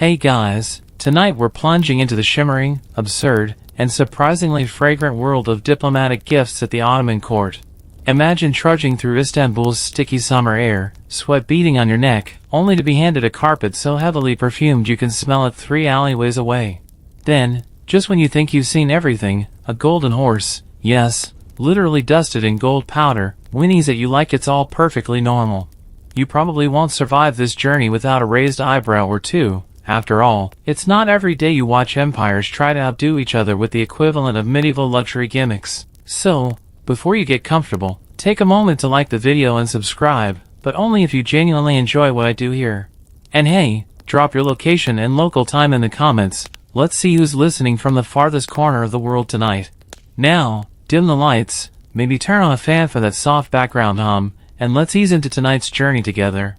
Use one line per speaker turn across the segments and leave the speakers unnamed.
Hey guys, tonight we're plunging into the shimmering, absurd, and surprisingly fragrant world of diplomatic gifts at the Ottoman court. Imagine trudging through Istanbul's sticky summer air, sweat beading on your neck, only to be handed a carpet so heavily perfumed you can smell it 3 alleyways away. Then, just when you think you've seen everything, a golden horse, yes, literally dusted in gold powder, whinnies at you like it's all perfectly normal. You probably won't survive this journey without a raised eyebrow or two. After all, it's not every day you watch empires try to outdo each other with the equivalent of medieval luxury gimmicks. So, before you get comfortable, take a moment to like the video and subscribe, but only if you genuinely enjoy what I do here. And hey, drop your location and local time in the comments. Let's see who's listening from the farthest corner of the world tonight. Now, dim the lights, maybe turn on a fan for that soft background hum, and let's ease into tonight's journey together.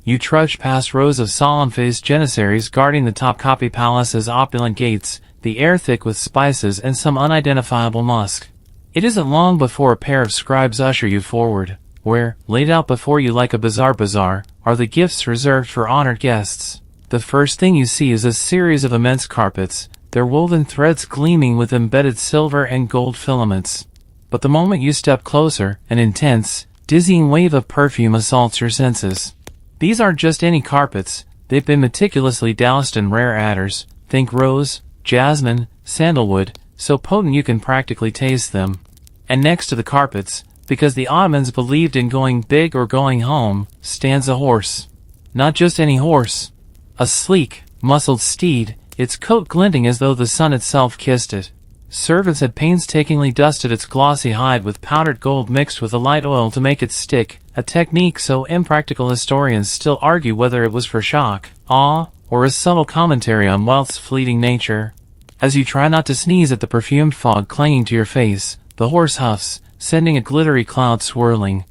You trudge past rows of solemn-faced janissaries guarding the Topkapi Palace's opulent gates, the air thick with spices and some unidentifiable musk. It isn't long before a pair of scribes usher you forward, where, laid out before you like a bazaar, are the gifts reserved for honored guests. The first thing you see is a series of immense carpets, their woven threads gleaming with embedded silver and gold filaments. But the moment you step closer, an intense, dizzying wave of perfume assaults your senses. These aren't just any carpets, they've been meticulously doused in rare adders, think rose, jasmine, sandalwood, so potent you can practically taste them. And next to the carpets, because the Ottomans believed in going big or going home, stands a horse. Not just any horse. A sleek, muscled steed, its coat glinting as though the sun itself kissed it. Servants had painstakingly dusted its glossy hide with powdered gold mixed with a light oil to make it stick, a technique so impractical historians still argue whether it was for shock, awe, or a subtle commentary on wealth's fleeting nature. As you try not to sneeze at the perfumed fog clinging to your face, the horse huffs, sending a glittery cloud swirling.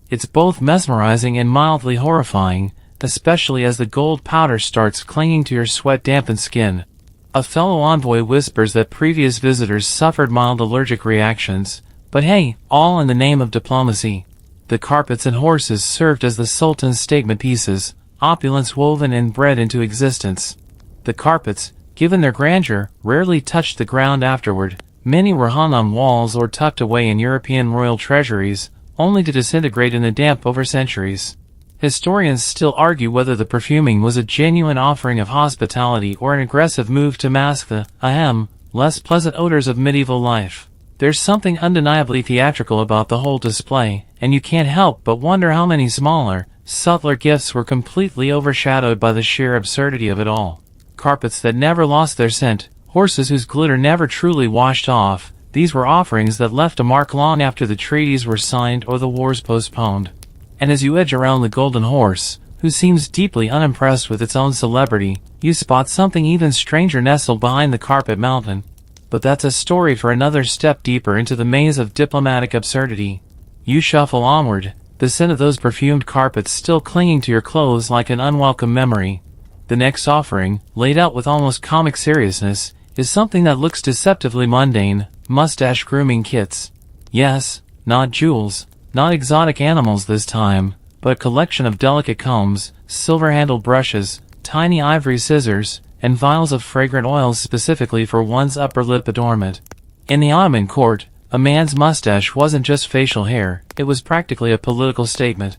It's both mesmerizing and mildly horrifying, especially as the gold powder starts clinging to your sweat-dampened skin. A fellow envoy whispers that previous visitors suffered mild allergic reactions, but hey, all in the name of diplomacy. The carpets and horses served as the sultan's statement pieces, opulence woven and bred into existence. The carpets, given their grandeur, rarely touched the ground afterward. Many were hung on walls or tucked away in European royal treasuries, only to disintegrate in the damp over centuries. Historians still argue whether the perfuming was a genuine offering of hospitality or an aggressive move to mask the, less pleasant odors of medieval life. There's something undeniably theatrical about the whole display, and you can't help but wonder how many smaller, subtler gifts were completely overshadowed by the sheer absurdity of it all. Carpets that never lost their scent, horses whose glitter never truly washed off, these were offerings that left a mark long after the treaties were signed or the wars postponed. And as you edge around the golden horse, who seems deeply unimpressed with its own celebrity, you spot something even stranger nestled behind the carpet mountain. But that's a story for another step deeper into the maze of diplomatic absurdity. You shuffle onward, the scent of those perfumed carpets still clinging to your clothes like an unwelcome memory. The next offering, laid out with almost comic seriousness, is something that looks deceptively mundane: mustache grooming kits. Yes, not jewels. Not exotic animals this time, but a collection of delicate combs, silver-handled brushes, tiny ivory scissors, and vials of fragrant oils specifically for one's upper lip adornment. In the Ottoman court, a man's mustache wasn't just facial hair, it was practically a political statement.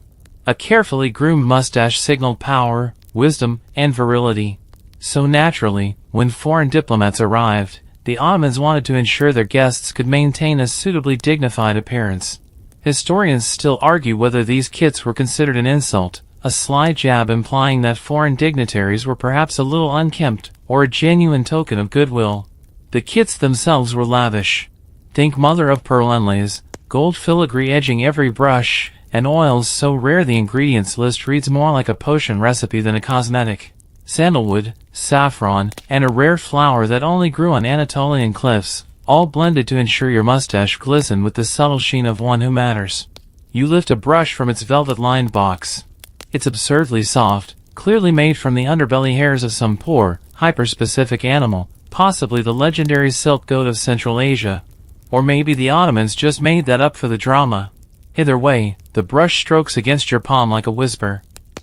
A carefully groomed mustache signaled power, wisdom, and virility. So naturally, when foreign diplomats arrived, the Ottomans wanted to ensure their guests could maintain a suitably dignified appearance. Historians still argue whether these kits were considered an insult, a sly jab implying that foreign dignitaries were perhaps a little unkempt, or a genuine token of goodwill. The kits themselves were lavish. Think mother-of-pearl inlays, gold filigree edging every brush, and oils so rare the ingredients list reads more like a potion recipe than a cosmetic. Sandalwood, saffron, and a rare flower that only grew on Anatolian cliffs, all blended to ensure your mustache glistened with the subtle sheen of one who matters. You lift a brush from its velvet-lined box. It's absurdly soft, clearly made from the underbelly hairs of some poor, hyper-specific animal, possibly the legendary silk goat of Central Asia. Or maybe the Ottomans just made that up for the drama. Either way, the brush strokes against your palm like a whisper.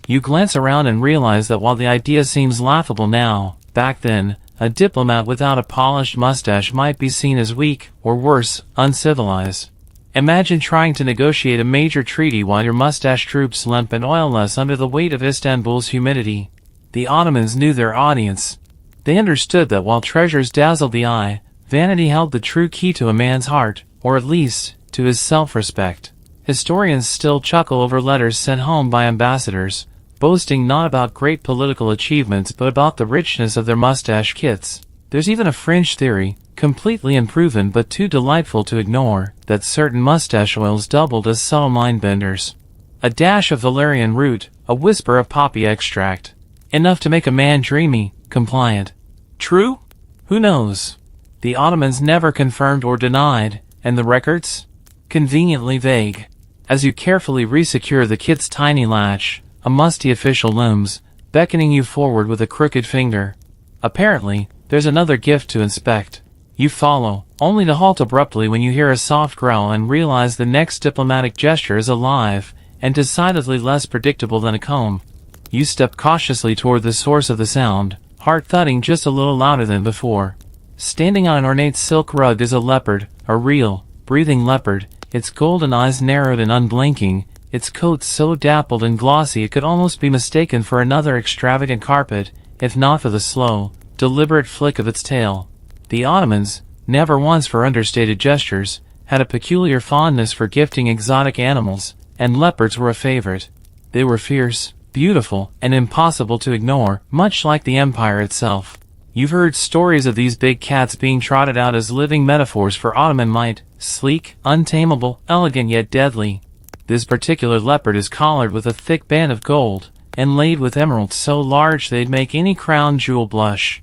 You glance around and realize that while the idea seems laughable now, Back then, a diplomat without a polished mustache might be seen as weak, or worse, uncivilized. Imagine trying to negotiate a major treaty while your mustache droops limp and oilless under the weight of Istanbul's humidity. The Ottomans knew their audience. They understood that while treasures dazzled the eye, vanity held the true key to a man's heart, or at least, to his self-respect. Historians still chuckle over letters sent home by ambassadors, boasting not about great political achievements but about the richness of their mustache kits. There's even a fringe theory, completely unproven but too delightful to ignore, that certain mustache oils doubled as subtle mind-benders. A dash of valerian root, a whisper of poppy extract. Enough to make a man dreamy, compliant. True? Who knows? The Ottomans never confirmed or denied, and the records? Conveniently vague. As you carefully resecure the kit's tiny latch, a musty official looms, beckoning you forward with a crooked finger. Apparently, there's another gift to inspect. You follow, only to halt abruptly when you hear a soft growl and realize the next diplomatic gesture is alive, and decidedly less predictable than a comb. You step cautiously toward the source of the sound, heart thudding just a little louder than before. Standing on an ornate silk rug is a leopard, a real, breathing leopard, its golden eyes narrowed and unblinking, its coat so dappled and glossy it could almost be mistaken for another extravagant carpet, if not for the slow, deliberate flick of its tail. The Ottomans, never once for understated gestures, had a peculiar fondness for gifting exotic animals, and leopards were a favorite. They were fierce, beautiful, and impossible to ignore, much like the empire itself. You've heard stories of these big cats being trotted out as living metaphors for Ottoman might, sleek, untamable, elegant yet deadly. This particular leopard is collared with a thick band of gold, and laid with emeralds so large they'd make any crown jewel blush.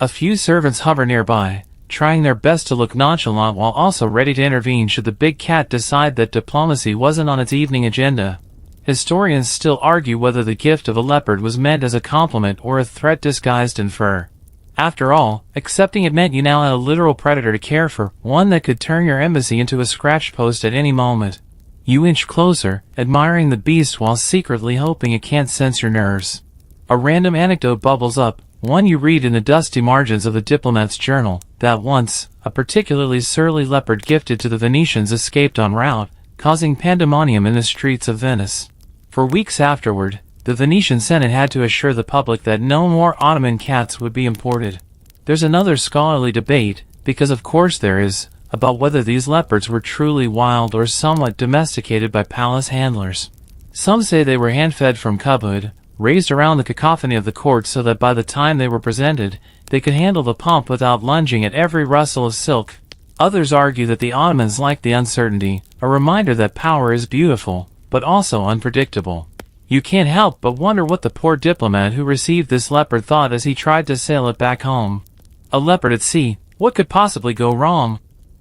A few servants hover nearby, trying their best to look nonchalant while also ready to intervene should the big cat decide that diplomacy wasn't on its evening agenda. Historians still argue whether the gift of a leopard was meant as a compliment or a threat disguised in fur. After all, accepting it meant you now had a literal predator to care for, one that could turn your embassy into a scratch post at any moment. You inch closer, admiring the beast while secretly hoping it can't sense your nerves. A random anecdote bubbles up, one you read in the dusty margins of the diplomat's journal, that once, a particularly surly leopard gifted to the Venetians escaped en route, causing pandemonium in the streets of Venice. For weeks afterward, the Venetian Senate had to assure the public that no more Ottoman cats would be imported. There's another scholarly debate, because of course there is, about whether these leopards were truly wild or somewhat domesticated by palace handlers. Some say they were hand-fed from cubhood, raised around the cacophony of the court so that by the time they were presented, they could handle the pomp without lunging at every rustle of silk. Others argue that the Ottomans liked the uncertainty, a reminder that power is beautiful, but also unpredictable. You can't help but wonder what the poor diplomat who received this leopard thought as he tried to sail it back home. A leopard at sea, what could possibly go wrong?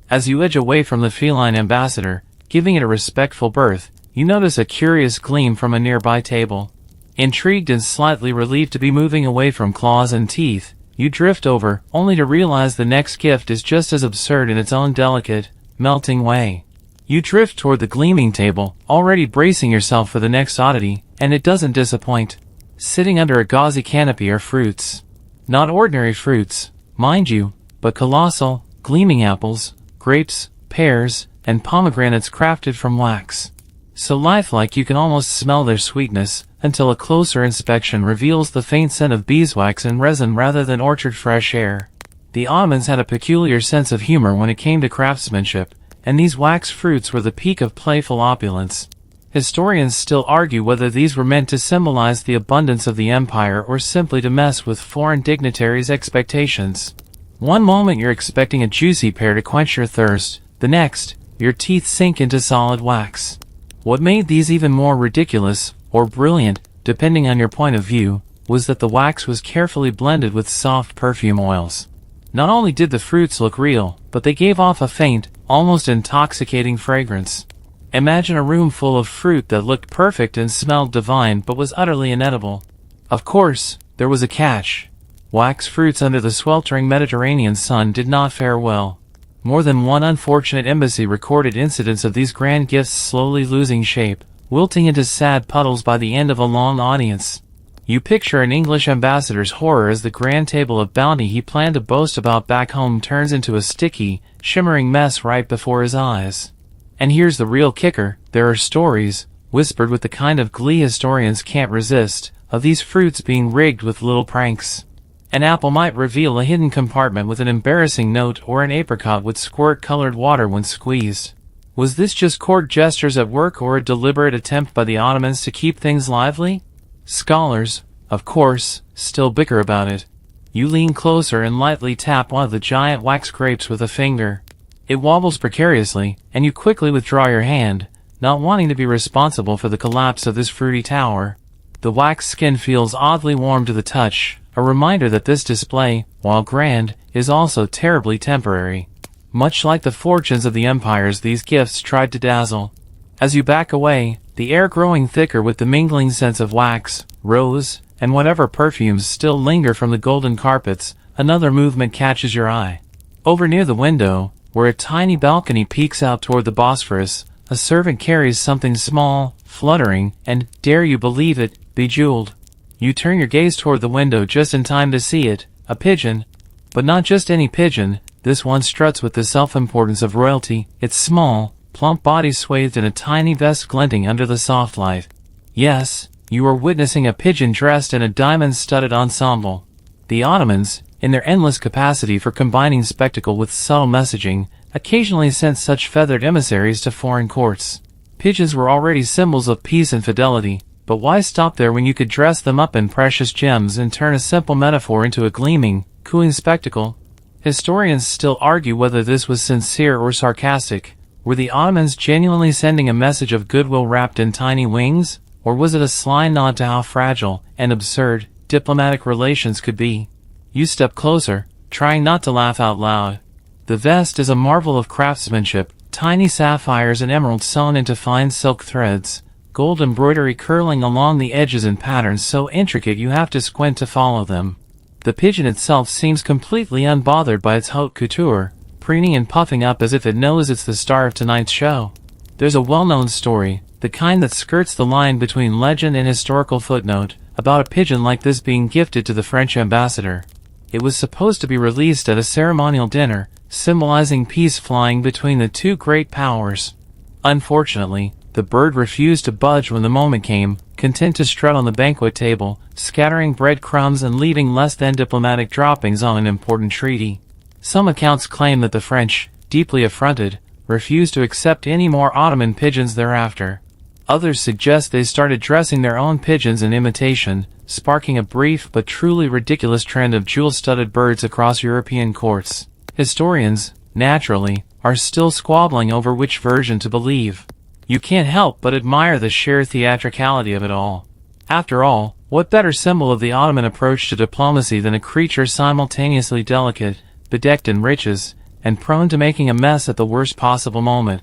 As you edge away from the feline ambassador, giving it a respectful berth, you notice a curious gleam from a nearby table. Intrigued and slightly relieved to be moving away from claws and teeth, you drift over, only to realize the next gift is just as absurd in its own delicate, melting way. You drift toward the gleaming table, already bracing yourself for the next oddity, and it doesn't disappoint. Sitting under a gauzy canopy are fruits. Not ordinary fruits, mind you, but colossal, gleaming apples, grapes, pears, and pomegranates crafted from wax. So lifelike you can almost smell their sweetness, until a closer inspection reveals the faint scent of beeswax and resin rather than orchard fresh air. The Ottomans had a peculiar sense of humor when it came to craftsmanship, and these wax fruits were the peak of playful opulence. Historians still argue whether these were meant to symbolize the abundance of the empire or simply to mess with foreign dignitaries' expectations. One moment you're expecting a juicy pear to quench your thirst, the next, your teeth sink into solid wax. What made these even more ridiculous, or brilliant, depending on your point of view, was that the wax was carefully blended with soft perfume oils. Not only did the fruits look real, but they gave off a faint, almost intoxicating fragrance. Imagine a room full of fruit that looked perfect and smelled divine but was utterly inedible. Of course, there was a catch. Wax fruits under the sweltering Mediterranean sun did not fare well. More than one unfortunate embassy recorded incidents of these grand gifts slowly losing shape, wilting into sad puddles by the end of a long audience. You picture an English ambassador's horror as the grand table of bounty he planned to boast about back home turns into a sticky, shimmering mess right before his eyes. And here's the real kicker: there are stories, whispered with the kind of glee historians can't resist, of these fruits being rigged with little pranks. An apple might reveal a hidden compartment with an embarrassing note, or an apricot would squirt colored water when squeezed. Was this just court gestures at work, or a deliberate attempt by the Ottomans to keep things lively? Scholars, of course, still bicker about it. You lean closer and lightly tap one of the giant wax grapes with a finger. It wobbles precariously, and you quickly withdraw your hand, not wanting to be responsible for the collapse of this fruity tower. The wax skin feels oddly warm to the touch, a reminder that this display, while grand, is also terribly temporary. Much like the fortunes of the empires these gifts tried to dazzle. As you back away, the air growing thicker with the mingling scents of wax, rose, and whatever perfumes still linger from the golden carpets, another movement catches your eye. Over near the window, where a tiny balcony peeks out toward the Bosphorus, a servant carries something small, fluttering, and, dare you believe it, bejeweled. You turn your gaze toward the window just in time to see it, a pigeon. But not just any pigeon, this one struts with the self-importance of royalty, its small, plump body swathed in a tiny vest glinting under the soft light. Yes, you are witnessing a pigeon dressed in a diamond-studded ensemble. The Ottomans, in their endless capacity for combining spectacle with subtle messaging, occasionally sent such feathered emissaries to foreign courts. Pigeons were already symbols of peace and fidelity, but why stop there when you could dress them up in precious gems and turn a simple metaphor into a gleaming, cooing spectacle? Historians still argue whether this was sincere or sarcastic. Were the Ottomans genuinely sending a message of goodwill wrapped in tiny wings? Or was it a sly nod to how fragile and absurd diplomatic relations could be? You step closer, trying not to laugh out loud. The vest is a marvel of craftsmanship, tiny sapphires and emeralds sewn into fine silk threads, gold embroidery curling along the edges in patterns so intricate you have to squint to follow them. The pigeon itself seems completely unbothered by its haute couture, preening and puffing up as if it knows it's the star of tonight's show. There's a well-known story, the kind that skirts the line between legend and historical footnote, about a pigeon like this being gifted to the French ambassador. It was supposed to be released at a ceremonial dinner, symbolizing peace flying between the two great powers. Unfortunately, the bird refused to budge when the moment came, content to strut on the banquet table, scattering breadcrumbs and leaving less than diplomatic droppings on an important treaty. Some accounts claim that the French, deeply affronted, refused to accept any more Ottoman pigeons thereafter. Others suggest they started dressing their own pigeons in imitation, sparking a brief but truly ridiculous trend of jewel-studded birds across European courts. Historians, naturally, are still squabbling over which version to believe. You can't help but admire the sheer theatricality of it all. After all, what better symbol of the Ottoman approach to diplomacy than a creature simultaneously delicate, bedecked in riches, and prone to making a mess at the worst possible moment?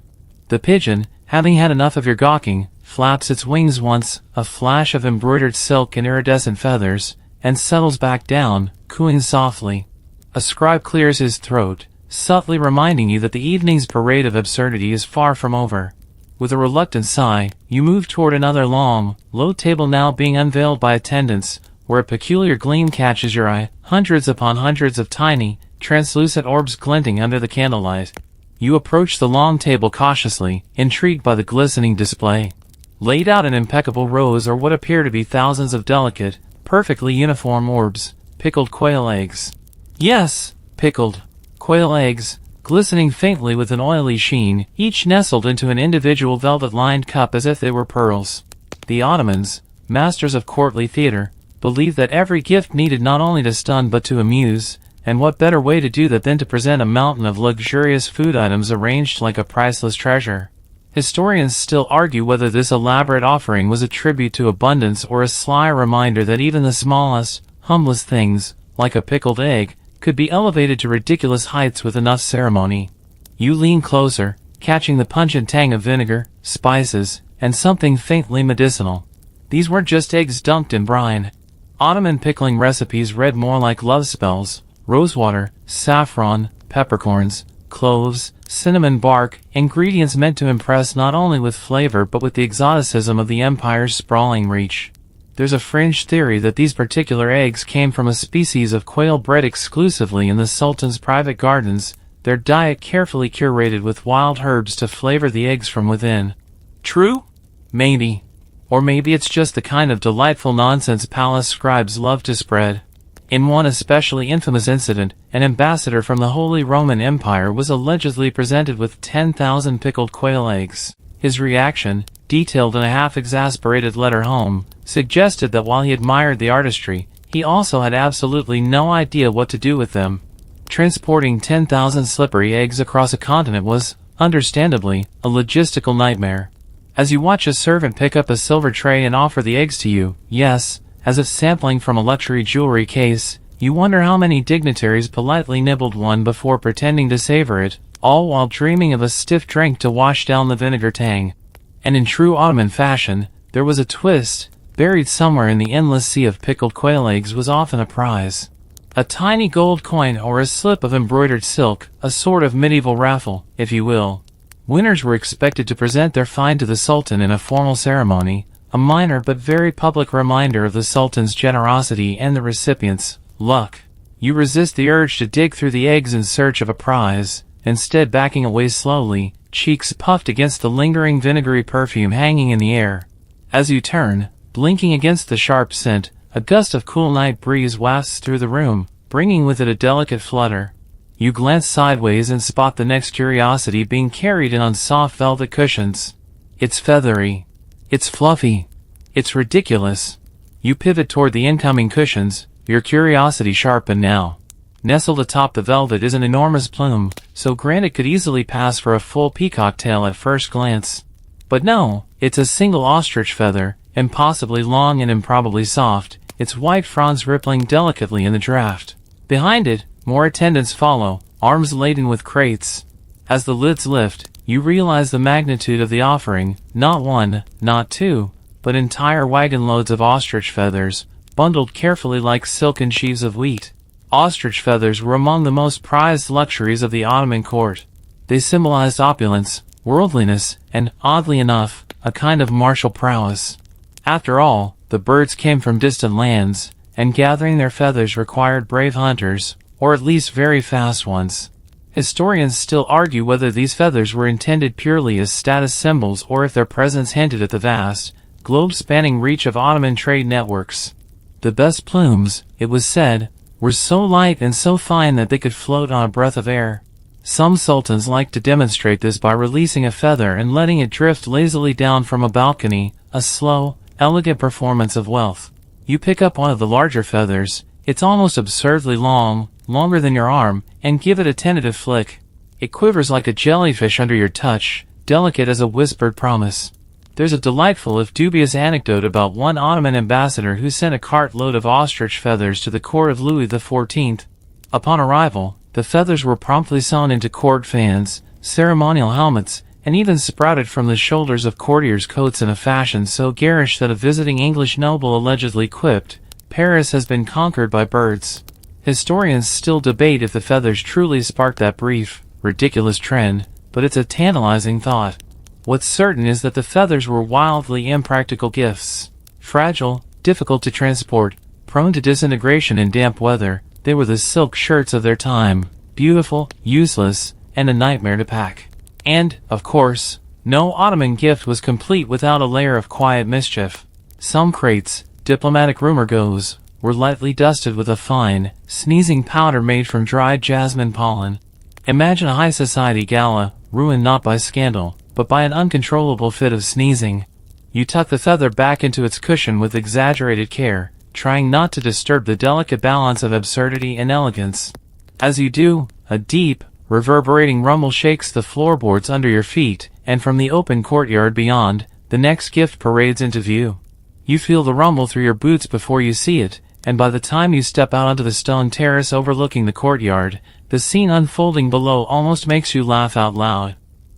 The pigeon, having had enough of your gawking, flaps its wings once, a flash of embroidered silk and iridescent feathers, and settles back down, cooing softly. A scribe clears his throat, subtly reminding you that the evening's parade of absurdity is far from over. With a reluctant sigh, you move toward another long, low table now being unveiled by attendants, where a peculiar gleam catches your eye, hundreds upon hundreds of tiny, translucent orbs glinting under the candlelight. You approach the long table cautiously, intrigued by the glistening display. Laid out in impeccable rows are what appear to be thousands of delicate, perfectly uniform orbs, pickled quail eggs. Yes, pickled quail eggs, glistening faintly with an oily sheen, each nestled into an individual velvet-lined cup as if they were pearls. The Ottomans, masters of courtly theater, believed that every gift needed not only to stun but to amuse, and what better way to do that than to present a mountain of luxurious food items arranged like a priceless treasure. Historians still argue whether this elaborate offering was a tribute to abundance or a sly reminder that even the smallest, humblest things, like a pickled egg, could be elevated to ridiculous heights with enough ceremony. You lean closer, catching the pungent tang of vinegar, spices, and something faintly medicinal. These weren't just eggs dunked in brine. Ottoman pickling recipes read more like love spells: rosewater, saffron, peppercorns, cloves, cinnamon bark, ingredients meant to impress not only with flavor but with the exoticism of the empire's sprawling reach. There's a fringe theory that these particular eggs came from a species of quail bred exclusively in the sultan's private gardens, their diet carefully curated with wild herbs to flavor the eggs from within. True? Maybe. Or maybe it's just the kind of delightful nonsense palace scribes love to spread. In one especially infamous incident, an ambassador from the Holy Roman Empire was allegedly presented with 10,000 pickled quail eggs. His reaction, detailed in a half-exasperated letter home, suggested that while he admired the artistry, he also had absolutely no idea what to do with them. Transporting 10,000 slippery eggs across a continent was, understandably, a logistical nightmare. As you watch a servant pick up a silver tray and offer the eggs to you, yes, as if sampling from a luxury jewelry case, you wonder how many dignitaries politely nibbled one before pretending to savor it, all while dreaming of a stiff drink to wash down the vinegar tang. And in true Ottoman fashion, there was a twist. Buried somewhere in the endless sea of pickled quail eggs was often a prize. A tiny gold coin or a slip of embroidered silk, a sort of medieval raffle, if you will. Winners were expected to present their find to the Sultan in a formal ceremony, a minor but very public reminder of the Sultan's generosity and the recipient's luck. You resist the urge to dig through the eggs in search of a prize, instead backing away slowly, cheeks puffed against the lingering vinegary perfume hanging in the air. As you turn, blinking against the sharp scent, a gust of cool night breeze wafts through the room, bringing with it a delicate flutter. You glance sideways and spot the next curiosity being carried in on soft velvet cushions. It's feathery. It's fluffy. It's ridiculous. You pivot toward the incoming cushions, your curiosity sharpened now. Nestled atop the velvet is an enormous plume, so granted could easily pass for a full peacock tail at first glance. But no, it's a single ostrich feather, impossibly long and improbably soft, its white fronds rippling delicately in the draft. Behind it, more attendants follow, arms laden with crates. As the lids lift, you realize the magnitude of the offering, not one, not two, but entire wagon loads of ostrich feathers, bundled carefully like silken sheaves of wheat. Ostrich feathers were among the most prized luxuries of the Ottoman court. They symbolized opulence, worldliness, and, oddly enough, a kind of martial prowess. After all, the birds came from distant lands, and gathering their feathers required brave hunters, or at least very fast ones. Historians still argue whether these feathers were intended purely as status symbols or if their presence hinted at the vast, globe-spanning reach of Ottoman trade networks. The best plumes, it was said, were so light and so fine that they could float on a breath of air. Some sultans liked to demonstrate this by releasing a feather and letting it drift lazily down from a balcony, a slow, elegant performance of wealth. You pick up one of the larger feathers, it's almost absurdly long, longer than your arm, and give it a tentative flick. It quivers like a jellyfish under your touch, delicate as a whispered promise. There's a delightful if dubious anecdote about one Ottoman ambassador who sent a cartload of ostrich feathers to the court of Louis XIV. Upon arrival, the feathers were promptly sewn into court fans, ceremonial helmets, and even sprouted from the shoulders of courtiers' coats in a fashion so garish that a visiting English noble allegedly quipped, "Paris has been conquered by birds." Historians still debate if the feathers truly sparked that brief, ridiculous trend, but it's a tantalizing thought. What's certain is that the feathers were wildly impractical gifts. Fragile, difficult to transport, prone to disintegration in damp weather, they were the silk shirts of their time, beautiful, useless, and a nightmare to pack. And, of course, no Ottoman gift was complete without a layer of quiet mischief. Some crates, diplomatic rumor goes, were lightly dusted with a fine, sneezing powder made from dried jasmine pollen. Imagine a high society gala, ruined not by scandal, but by an uncontrollable fit of sneezing. You tuck the feather back into its cushion with exaggerated care, trying not to disturb the delicate balance of absurdity and elegance. As you do, a deep, reverberating rumble shakes the floorboards under your feet, and from the open courtyard beyond, the next gift parades into view. You feel the rumble through your boots before you see it, and by the time you step out onto the stone terrace overlooking the courtyard, the scene unfolding below almost makes you laugh out loud.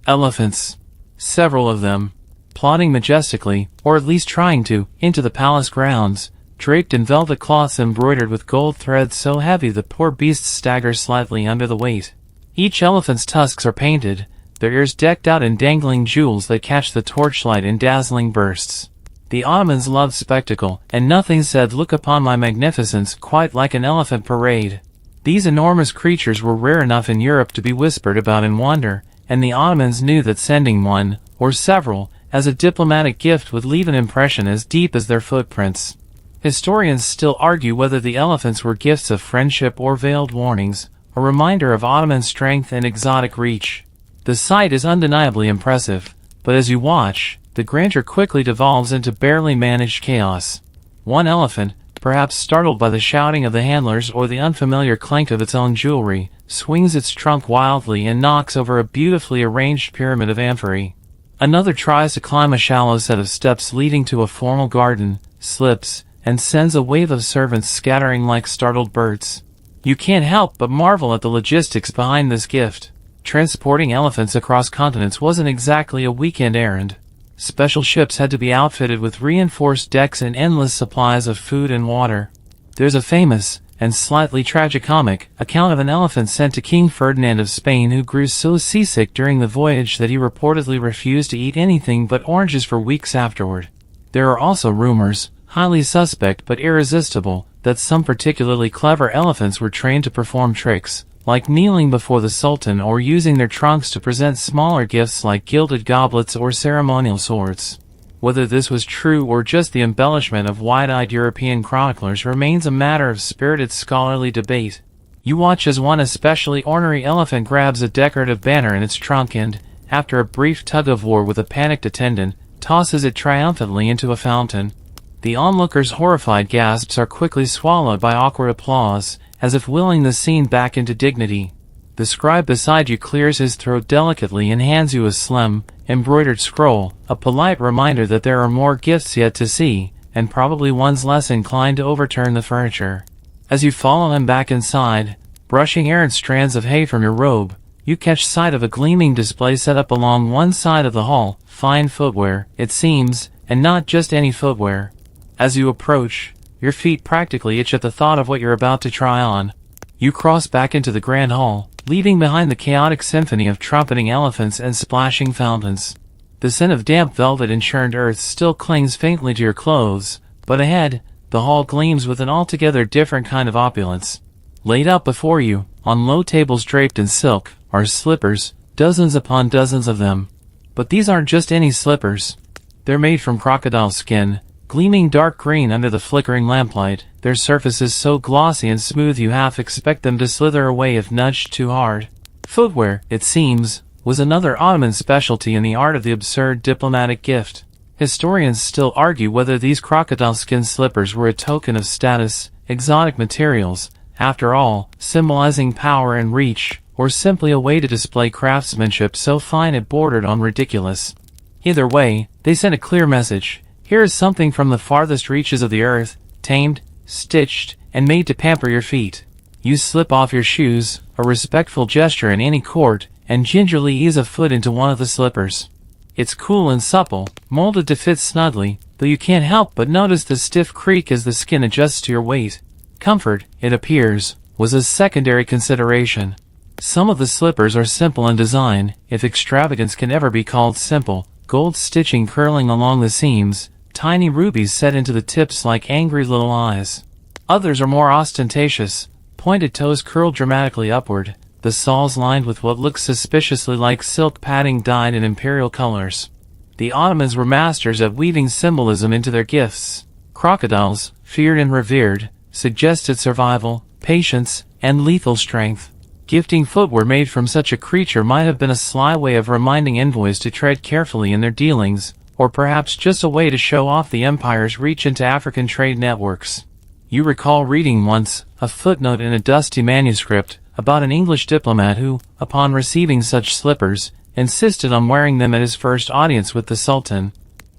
Elephants. Several of them. Plodding majestically, or at least trying to, into the palace grounds, draped in velvet cloths embroidered with gold threads so heavy the poor beasts stagger slightly under the weight. Each elephant's tusks are painted, their ears decked out in dangling jewels that catch the torchlight in dazzling bursts. The Ottomans loved spectacle, and nothing said "look upon my magnificence" quite like an elephant parade. These enormous creatures were rare enough in Europe to be whispered about in wonder, and the Ottomans knew that sending one, or several, as a diplomatic gift would leave an impression as deep as their footprints. Historians still argue whether the elephants were gifts of friendship or veiled warnings, a reminder of Ottoman strength and exotic reach. The sight is undeniably impressive, but as you watch, the grandeur quickly devolves into barely managed chaos. One elephant, perhaps startled by the shouting of the handlers or the unfamiliar clank of its own jewelry, swings its trunk wildly and knocks over a beautifully arranged pyramid of amphorae. Another tries to climb a shallow set of steps leading to a formal garden, slips, and sends a wave of servants scattering like startled birds. You can't help but marvel at the logistics behind this gift. Transporting elephants across continents wasn't exactly a weekend errand. Special ships had to be outfitted with reinforced decks and endless supplies of food and water. There's a famous, and slightly tragicomic, account of an elephant sent to King Ferdinand of Spain who grew so seasick during the voyage that he reportedly refused to eat anything but oranges for weeks afterward. There are also rumors, highly suspect but irresistible, that some particularly clever elephants were trained to perform tricks, like kneeling before the Sultan or using their trunks to present smaller gifts like gilded goblets or ceremonial swords. Whether this was true or just the embellishment of wide-eyed European chroniclers remains a matter of spirited scholarly debate. You watch as one especially ornery elephant grabs a decorative banner in its trunk and, after a brief tug-of-war with a panicked attendant, tosses it triumphantly into a fountain. The onlookers' horrified gasps are quickly swallowed by awkward applause, as if willing the scene back into dignity. The scribe beside you clears his throat delicately and hands you a slim, embroidered scroll, a polite reminder that there are more gifts yet to see, and probably ones less inclined to overturn the furniture. As you follow him back inside, brushing errant strands of hay from your robe, you catch sight of a gleaming display set up along one side of the hall, fine footwear, it seems, and not just any footwear. As you approach, your feet practically itch at the thought of what you're about to try on. You cross back into the grand hall, leaving behind the chaotic symphony of trumpeting elephants and splashing fountains. The scent of damp velvet and churned earth still clings faintly to your clothes, but ahead, the hall gleams with an altogether different kind of opulence. Laid out before you, on low tables draped in silk, are slippers, dozens upon dozens of them. But these aren't just any slippers. They're made from crocodile skin, gleaming dark green under the flickering lamplight, their surfaces so glossy and smooth you half expect them to slither away if nudged too hard. Footwear, it seems, was another Ottoman specialty in the art of the absurd diplomatic gift. Historians still argue whether these crocodile skin slippers were a token of status, exotic materials, after all, symbolizing power and reach, or simply a way to display craftsmanship so fine it bordered on ridiculous. Either way, they sent a clear message. Here is something from the farthest reaches of the earth, tamed, stitched, and made to pamper your feet. You slip off your shoes, a respectful gesture in any court, and gingerly ease a foot into one of the slippers. It's cool and supple, molded to fit snugly, though you can't help but notice the stiff creak as the skin adjusts to your weight. Comfort, it appears, was a secondary consideration. Some of the slippers are simple in design, if extravagance can ever be called simple, gold stitching curling along the seams, tiny rubies set into the tips like angry little eyes. Others are more ostentatious, pointed toes curled dramatically upward, the soles lined with what looks suspiciously like silk padding dyed in imperial colors. The Ottomans were masters at weaving symbolism into their gifts. Crocodiles, feared and revered, suggested survival, patience, and lethal strength. Gifting footwear made from such a creature might have been a sly way of reminding envoys to tread carefully in their dealings, or perhaps just a way to show off the empire's reach into African trade networks. You recall reading once, a footnote in a dusty manuscript, about an English diplomat who, upon receiving such slippers, insisted on wearing them at his first audience with the Sultan.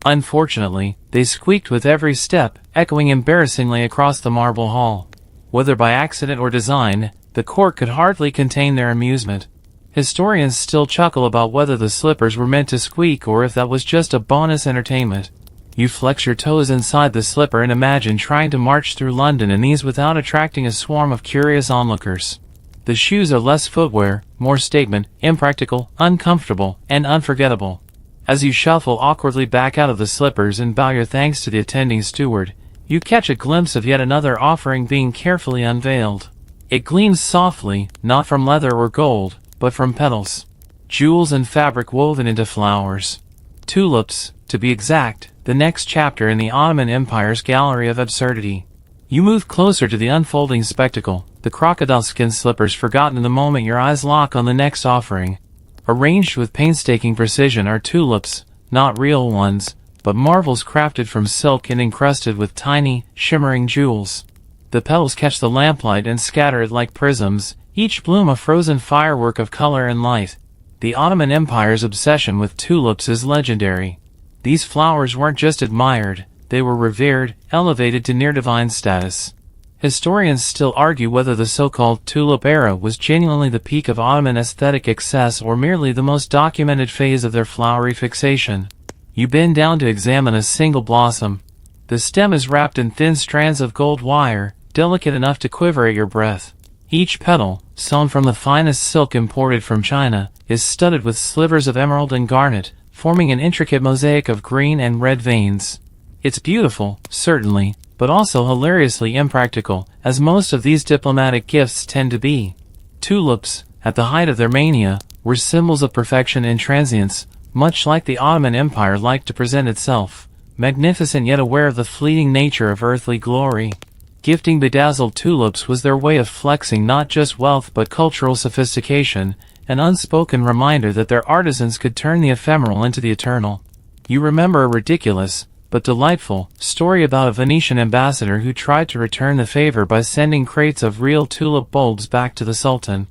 Unfortunately, they squeaked with every step, echoing embarrassingly across the marble hall. Whether by accident or design, the court could hardly contain their amusement. Historians still chuckle about whether the slippers were meant to squeak or if that was just a bonus entertainment. You flex your toes inside the slipper and imagine trying to march through London in these without attracting a swarm of curious onlookers. The shoes are less footwear, more statement, impractical, uncomfortable, and unforgettable. As you shuffle awkwardly back out of the slippers and bow your thanks to the attending steward, you catch a glimpse of yet another offering being carefully unveiled. It gleams softly, not from leather or gold, but from petals, jewels and fabric woven into flowers. Tulips, to be exact, the next chapter in the Ottoman Empire's gallery of absurdity. You move closer to the unfolding spectacle, the crocodile skin slippers forgotten in the moment your eyes lock on the next offering. Arranged with painstaking precision are tulips, not real ones, but marvels crafted from silk and encrusted with tiny, shimmering jewels. The petals catch the lamplight and scatter it like prisms, each bloom a frozen firework of color and light. The Ottoman Empire's obsession with tulips is legendary. These flowers weren't just admired, they were revered, elevated to near-divine status. Historians still argue whether the so-called tulip era was genuinely the peak of Ottoman aesthetic excess or merely the most documented phase of their flowery fixation. You bend down to examine a single blossom. The stem is wrapped in thin strands of gold wire, delicate enough to quiver at your breath. Each petal, sewn from the finest silk imported from China, is studded with slivers of emerald and garnet, forming an intricate mosaic of green and red veins. It's beautiful, certainly, but also hilariously impractical, as most of these diplomatic gifts tend to be. Tulips, at the height of their mania, were symbols of perfection and transience, much like the Ottoman Empire liked to present itself, magnificent yet aware of the fleeting nature of earthly glory. Gifting bedazzled tulips was their way of flexing not just wealth but cultural sophistication, an unspoken reminder that their artisans could turn the ephemeral into the eternal. You remember a ridiculous, but delightful, story about a Venetian ambassador who tried to return the favor by sending crates of real tulip bulbs back to the Sultan.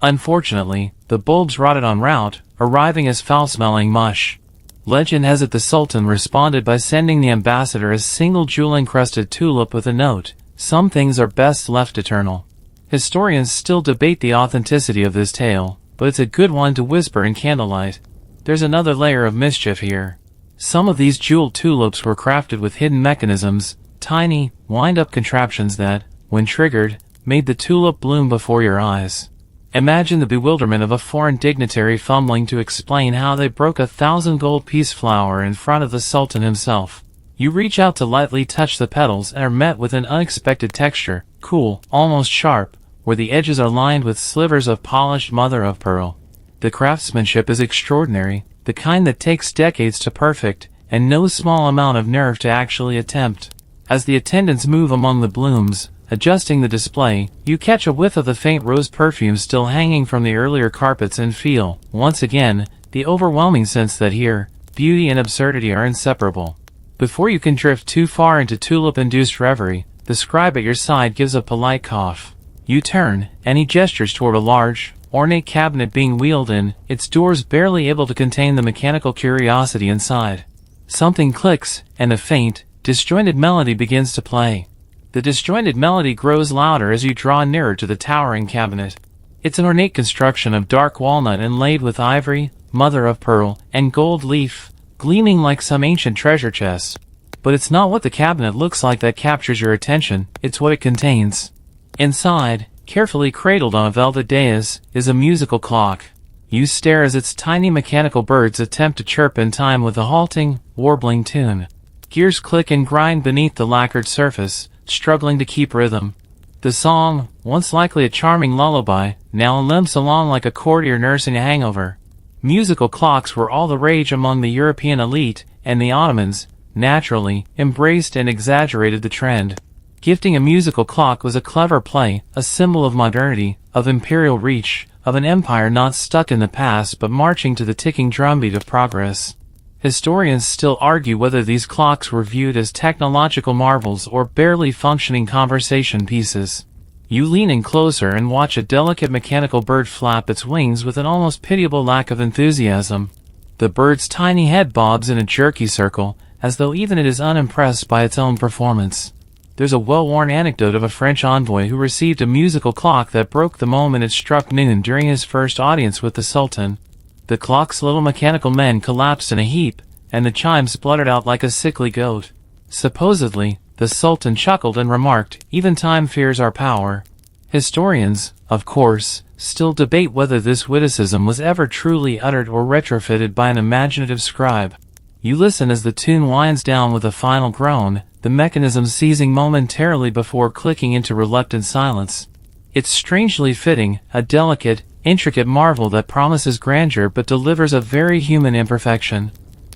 Unfortunately, the bulbs rotted en route, arriving as foul-smelling mush. Legend has it the Sultan responded by sending the ambassador a single jewel-encrusted tulip with a note, "Some things are best left eternal." Historians still debate the authenticity of this tale, but it's a good one to whisper in candlelight. There's another layer of mischief here. Some of these jeweled tulips were crafted with hidden mechanisms, tiny, wind-up contraptions that, when triggered, made the tulip bloom before your eyes. Imagine the bewilderment of a foreign dignitary fumbling to explain how they broke 1,000 gold-piece flower in front of the Sultan himself. You reach out to lightly touch the petals and are met with an unexpected texture, cool, almost sharp, where the edges are lined with slivers of polished mother-of-pearl. The craftsmanship is extraordinary, the kind that takes decades to perfect, and no small amount of nerve to actually attempt. As the attendants move among the blooms, adjusting the display, you catch a whiff of the faint rose perfume still hanging from the earlier carpets and feel, once again, the overwhelming sense that here, beauty and absurdity are inseparable. Before you can drift too far into tulip-induced reverie, the scribe at your side gives a polite cough. You turn, and he gestures toward a large, ornate cabinet being wheeled in, its doors barely able to contain the mechanical curiosity inside. Something clicks, and a faint, disjointed melody begins to play. The disjointed melody grows louder as you draw nearer to the towering cabinet. It's an ornate construction of dark walnut inlaid with ivory, mother-of-pearl, and gold leaf, gleaming like some ancient treasure chest. But it's not what the cabinet looks like that captures your attention, it's what it contains. Inside, carefully cradled on a velvet dais, is a musical clock. You stare as its tiny mechanical birds attempt to chirp in time with a halting, warbling tune. Gears click and grind beneath the lacquered surface, struggling to keep rhythm. The song, once likely a charming lullaby, now limps along like a courtier nursing a hangover. Musical clocks were all the rage among the European elite, and the Ottomans, naturally, embraced and exaggerated the trend. Gifting a musical clock was a clever play, a symbol of modernity, of imperial reach, of an empire not stuck in the past but marching to the ticking drumbeat of progress. Historians still argue whether these clocks were viewed as technological marvels or barely functioning conversation pieces. You lean in closer and watch a delicate mechanical bird flap its wings with an almost pitiable lack of enthusiasm. The bird's tiny head bobs in a jerky circle, as though even it is unimpressed by its own performance. There's a well-worn anecdote of a French envoy who received a musical clock that broke the moment it struck noon during his first audience with the Sultan. The clock's little mechanical men collapsed in a heap, and the chimes spluttered out like a sickly goat. Supposedly, the Sultan chuckled and remarked, "Even time fears our power." Historians, of course, still debate whether this witticism was ever truly uttered or retrofitted by an imaginative scribe. You listen as the tune winds down with a final groan, the mechanism ceasing momentarily before clicking into reluctant silence. It's strangely fitting, a delicate, intricate marvel that promises grandeur but delivers a very human imperfection.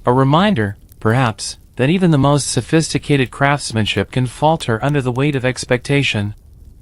A reminder, perhaps, that even the most sophisticated craftsmanship can falter under the weight of expectation.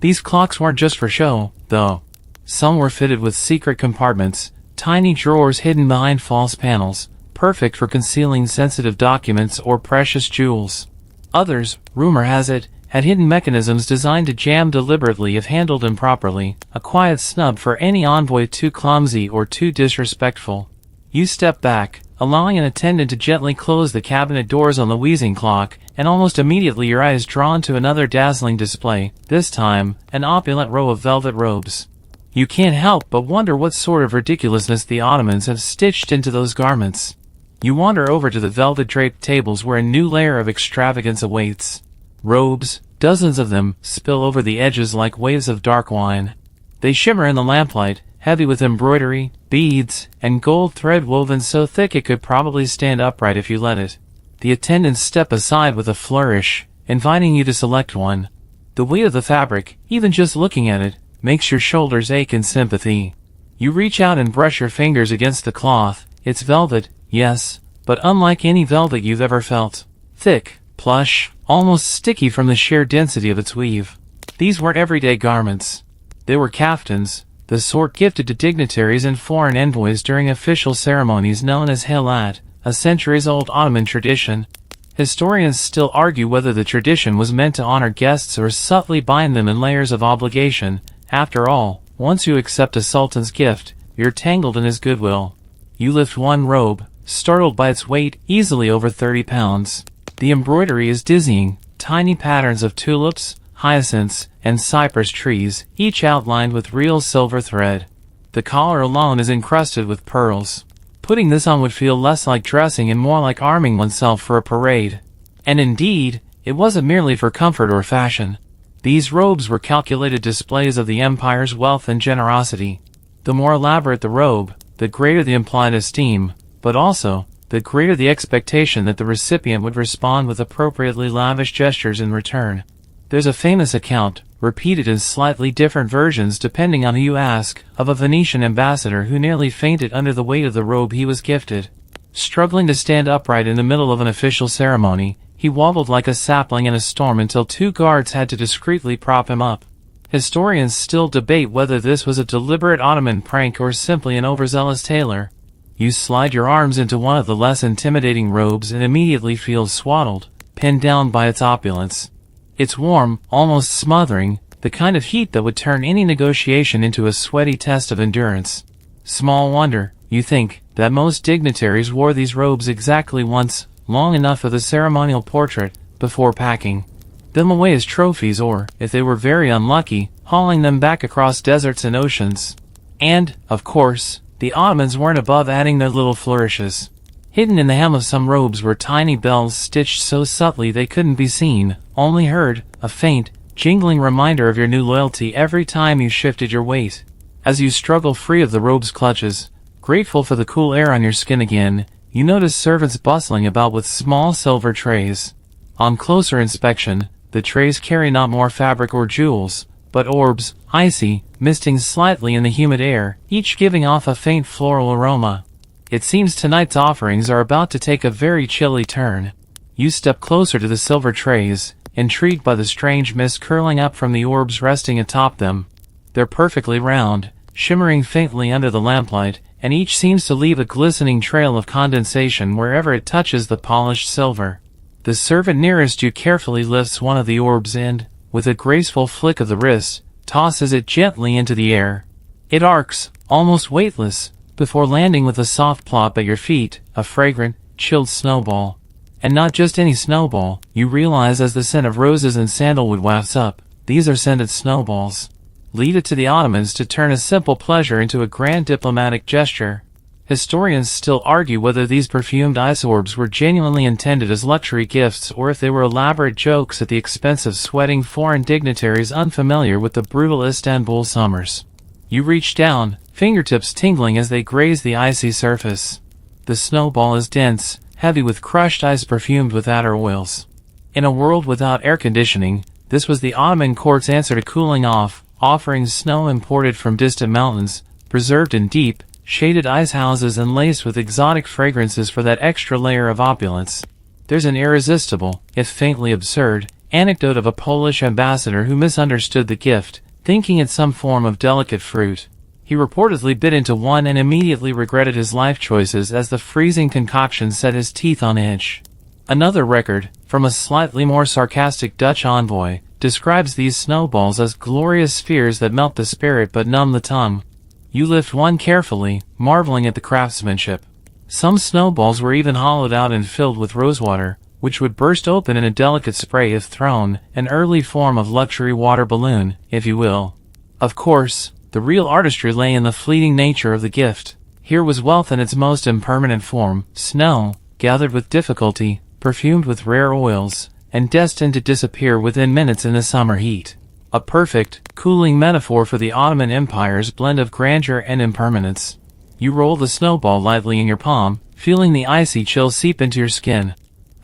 These clocks weren't just for show, though. Some were fitted with secret compartments, tiny drawers hidden behind false panels, perfect for concealing sensitive documents or precious jewels. Others, rumor has it, had hidden mechanisms designed to jam deliberately if handled improperly, a quiet snub for any envoy too clumsy or too disrespectful. You step back, allowing an attendant to gently close the cabinet doors on the wheezing clock, and almost immediately your eye is drawn to another dazzling display, this time, an opulent row of velvet robes. You can't help but wonder what sort of ridiculousness the Ottomans have stitched into those garments. You wander over to the velvet-draped tables where a new layer of extravagance awaits. Robes, dozens of them, spill over the edges like waves of dark wine. They shimmer in the lamplight, heavy with embroidery, beads, and gold thread woven so thick it could probably stand upright if you let it. The attendants step aside with a flourish, inviting you to select one. The weight of the fabric, even just looking at it, makes your shoulders ache in sympathy. You reach out and brush your fingers against the cloth. It's velvet, yes, but unlike any velvet you've ever felt. Thick, plush, almost sticky from the sheer density of its weave. These weren't everyday garments. They were kaftans, the sort gifted to dignitaries and foreign envoys during official ceremonies known as hilat, a centuries-old Ottoman tradition. Historians still argue whether the tradition was meant to honor guests or subtly bind them in layers of obligation. After all, once you accept a sultan's gift, you're tangled in his goodwill. You lift one robe, startled by its weight, easily over 30 pounds. The embroidery is dizzying, tiny patterns of tulips, hyacinths, and cypress trees, each outlined with real silver thread. The collar alone is encrusted with pearls. Putting this on would feel less like dressing and more like arming oneself for a parade. And indeed, it wasn't merely for comfort or fashion. These robes were calculated displays of the empire's wealth and generosity. The more elaborate the robe, the greater the implied esteem, but also, the greater the expectation that the recipient would respond with appropriately lavish gestures in return. There's a famous account, repeated in slightly different versions depending on who you ask, of a Venetian ambassador who nearly fainted under the weight of the robe he was gifted. Struggling to stand upright in the middle of an official ceremony, he wobbled like a sapling in a storm until two guards had to discreetly prop him up. Historians still debate whether this was a deliberate Ottoman prank or simply an overzealous tailor. You slide your arms into one of the less intimidating robes and immediately feel swaddled, pinned down by its opulence. It's warm, almost smothering, the kind of heat that would turn any negotiation into a sweaty test of endurance. Small wonder, you think, that most dignitaries wore these robes exactly once, long enough for the ceremonial portrait, before packing them away as trophies or, if they were very unlucky, hauling them back across deserts and oceans. And, of course, the Ottomans weren't above adding their little flourishes. Hidden in the hem of some robes were tiny bells stitched so subtly they couldn't be seen, only heard, a faint, jingling reminder of your new loyalty every time you shifted your weight. As you struggle free of the robe's clutches, grateful for the cool air on your skin again, you notice servants bustling about with small silver trays. On closer inspection, the trays carry not more fabric or jewels, but orbs, icy, misting slightly in the humid air, each giving off a faint floral aroma. It seems tonight's offerings are about to take a very chilly turn. You step closer to the silver trays, intrigued by the strange mist curling up from the orbs resting atop them. They're perfectly round, shimmering faintly under the lamplight, and each seems to leave a glistening trail of condensation wherever it touches the polished silver. The servant nearest you carefully lifts one of the orbs and, with a graceful flick of the wrist, tosses it gently into the air. It arcs, almost weightless, before landing with a soft plop at your feet, a fragrant, chilled snowball. And not just any snowball, you realize as the scent of roses and sandalwood wafts up, these are scented snowballs. Leave it to the Ottomans to turn a simple pleasure into a grand diplomatic gesture. Historians still argue whether these perfumed ice orbs were genuinely intended as luxury gifts or if they were elaborate jokes at the expense of sweating foreign dignitaries unfamiliar with the brutal Istanbul summers. You reach down, fingertips tingling as they graze the icy surface. The snowball is dense, heavy with crushed ice perfumed with attar oils. In a world without air conditioning, this was the Ottoman court's answer to cooling off, offering snow imported from distant mountains, preserved in deep, shaded ice houses and laced with exotic fragrances for that extra layer of opulence. There's an irresistible, if faintly absurd, anecdote of a Polish ambassador who misunderstood the gift, thinking it some form of delicate fruit. He reportedly bit into one and immediately regretted his life choices as the freezing concoction set his teeth on edge. Another record, from a slightly more sarcastic Dutch envoy, describes these snowballs as glorious spheres that melt the spirit but numb the tongue. You lift one carefully, marveling at the craftsmanship. Some snowballs were even hollowed out and filled with rosewater, which would burst open in a delicate spray if thrown, an early form of luxury water balloon, if you will. Of course, the real artistry lay in the fleeting nature of the gift. Here was wealth in its most impermanent form, snow, gathered with difficulty, perfumed with rare oils, and destined to disappear within minutes in the summer heat. A perfect, cooling metaphor for the Ottoman Empire's blend of grandeur and impermanence. You roll the snowball lightly in your palm, feeling the icy chill seep into your skin.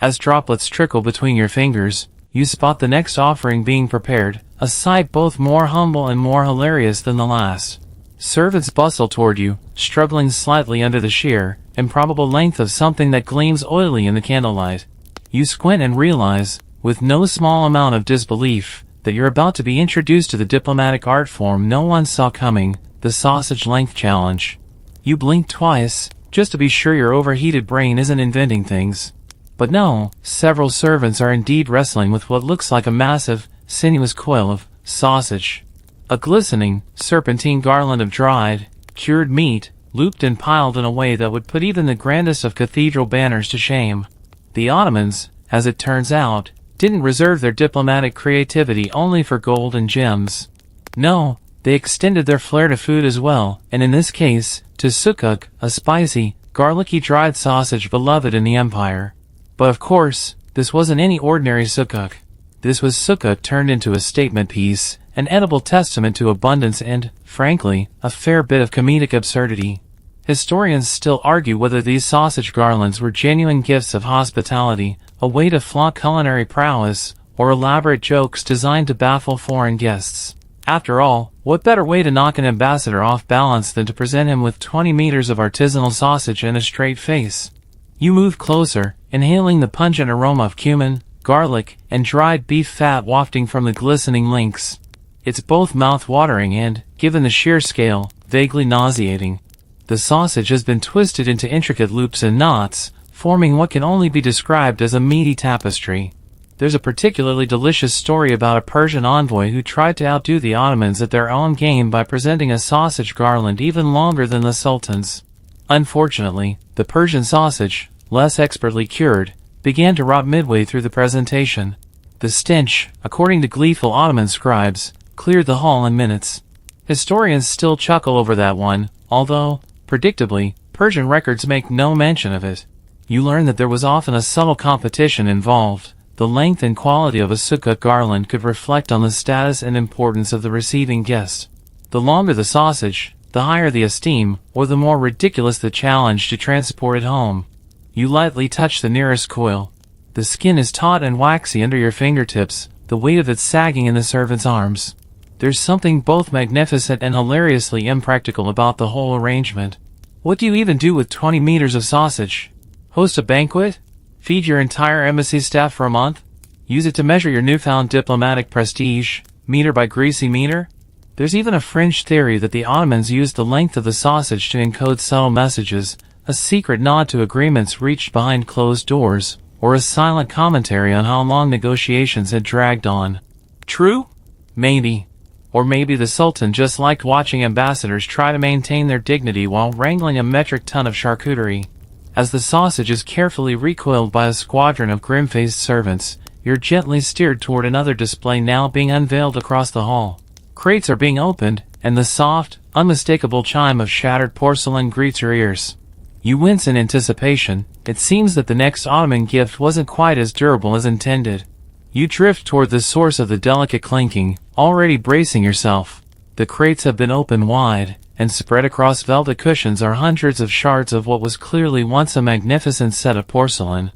As droplets trickle between your fingers, you spot the next offering being prepared, a sight both more humble and more hilarious than the last. Servants bustle toward you, struggling slightly under the sheer, improbable length of something that gleams oily in the candlelight. You squint and realize, with no small amount of disbelief, that you're about to be introduced to the diplomatic art form no one saw coming, the sausage length challenge. You blink twice, just to be sure your overheated brain isn't inventing things. But no, several servants are indeed wrestling with what looks like a massive, sinuous coil of sausage. A glistening, serpentine garland of dried, cured meat, looped and piled in a way that would put even the grandest of cathedral banners to shame. The Ottomans, as it turns out, didn't reserve their diplomatic creativity only for gold and gems. No, they extended their flair to food as well, and in this case, to sukuk, a spicy, garlicky dried sausage beloved in the empire. But of course, this wasn't any ordinary sukuk. This was sukuk turned into a statement piece, an edible testament to abundance and, frankly, a fair bit of comedic absurdity. Historians still argue whether these sausage garlands were genuine gifts of hospitality, a way to flaunt culinary prowess, or elaborate jokes designed to baffle foreign guests. After all, what better way to knock an ambassador off balance than to present him with 20 meters of artisanal sausage and a straight face? You move closer, inhaling the pungent aroma of cumin, garlic, and dried beef fat wafting from the glistening links. It's both mouth-watering and, given the sheer scale, vaguely nauseating. The sausage has been twisted into intricate loops and knots, forming what can only be described as a meaty tapestry. There's a particularly delicious story about a Persian envoy who tried to outdo the Ottomans at their own game by presenting a sausage garland even longer than the sultans. Unfortunately, the Persian sausage, less expertly cured, began to rot midway through the presentation. The stench, according to gleeful Ottoman scribes, cleared the hall in minutes. Historians still chuckle over that one, although, predictably, Persian records make no mention of it. You learn that there was often a subtle competition involved. The length and quality of a sukuk garland could reflect on the status and importance of the receiving guest. The longer the sausage, the higher the esteem, or the more ridiculous the challenge to transport it home. You lightly touch the nearest coil. The skin is taut and waxy under your fingertips, the weight of it sagging in the servant's arms. There's something both magnificent and hilariously impractical about the whole arrangement. What do you even do with 20 meters of sausage? Host a banquet? Feed your entire embassy staff for a month? Use it to measure your newfound diplomatic prestige, meter by greasy meter? There's even a fringe theory that the Ottomans used the length of the sausage to encode subtle messages, a secret nod to agreements reached behind closed doors, or a silent commentary on how long negotiations had dragged on. True? Maybe. Or maybe the Sultan just liked watching ambassadors try to maintain their dignity while wrangling a metric ton of charcuterie. As the sausage is carefully recoiled by a squadron of grim-faced servants, you're gently steered toward another display now being unveiled across the hall. Crates are being opened, and the soft, unmistakable chime of shattered porcelain greets your ears. You wince in anticipation. It seems that the next Ottoman gift wasn't quite as durable as intended. You drift toward the source of the delicate clinking, already bracing yourself. The crates have been opened wide, and spread across velvet cushions are hundreds of shards of what was clearly once a magnificent set of porcelain.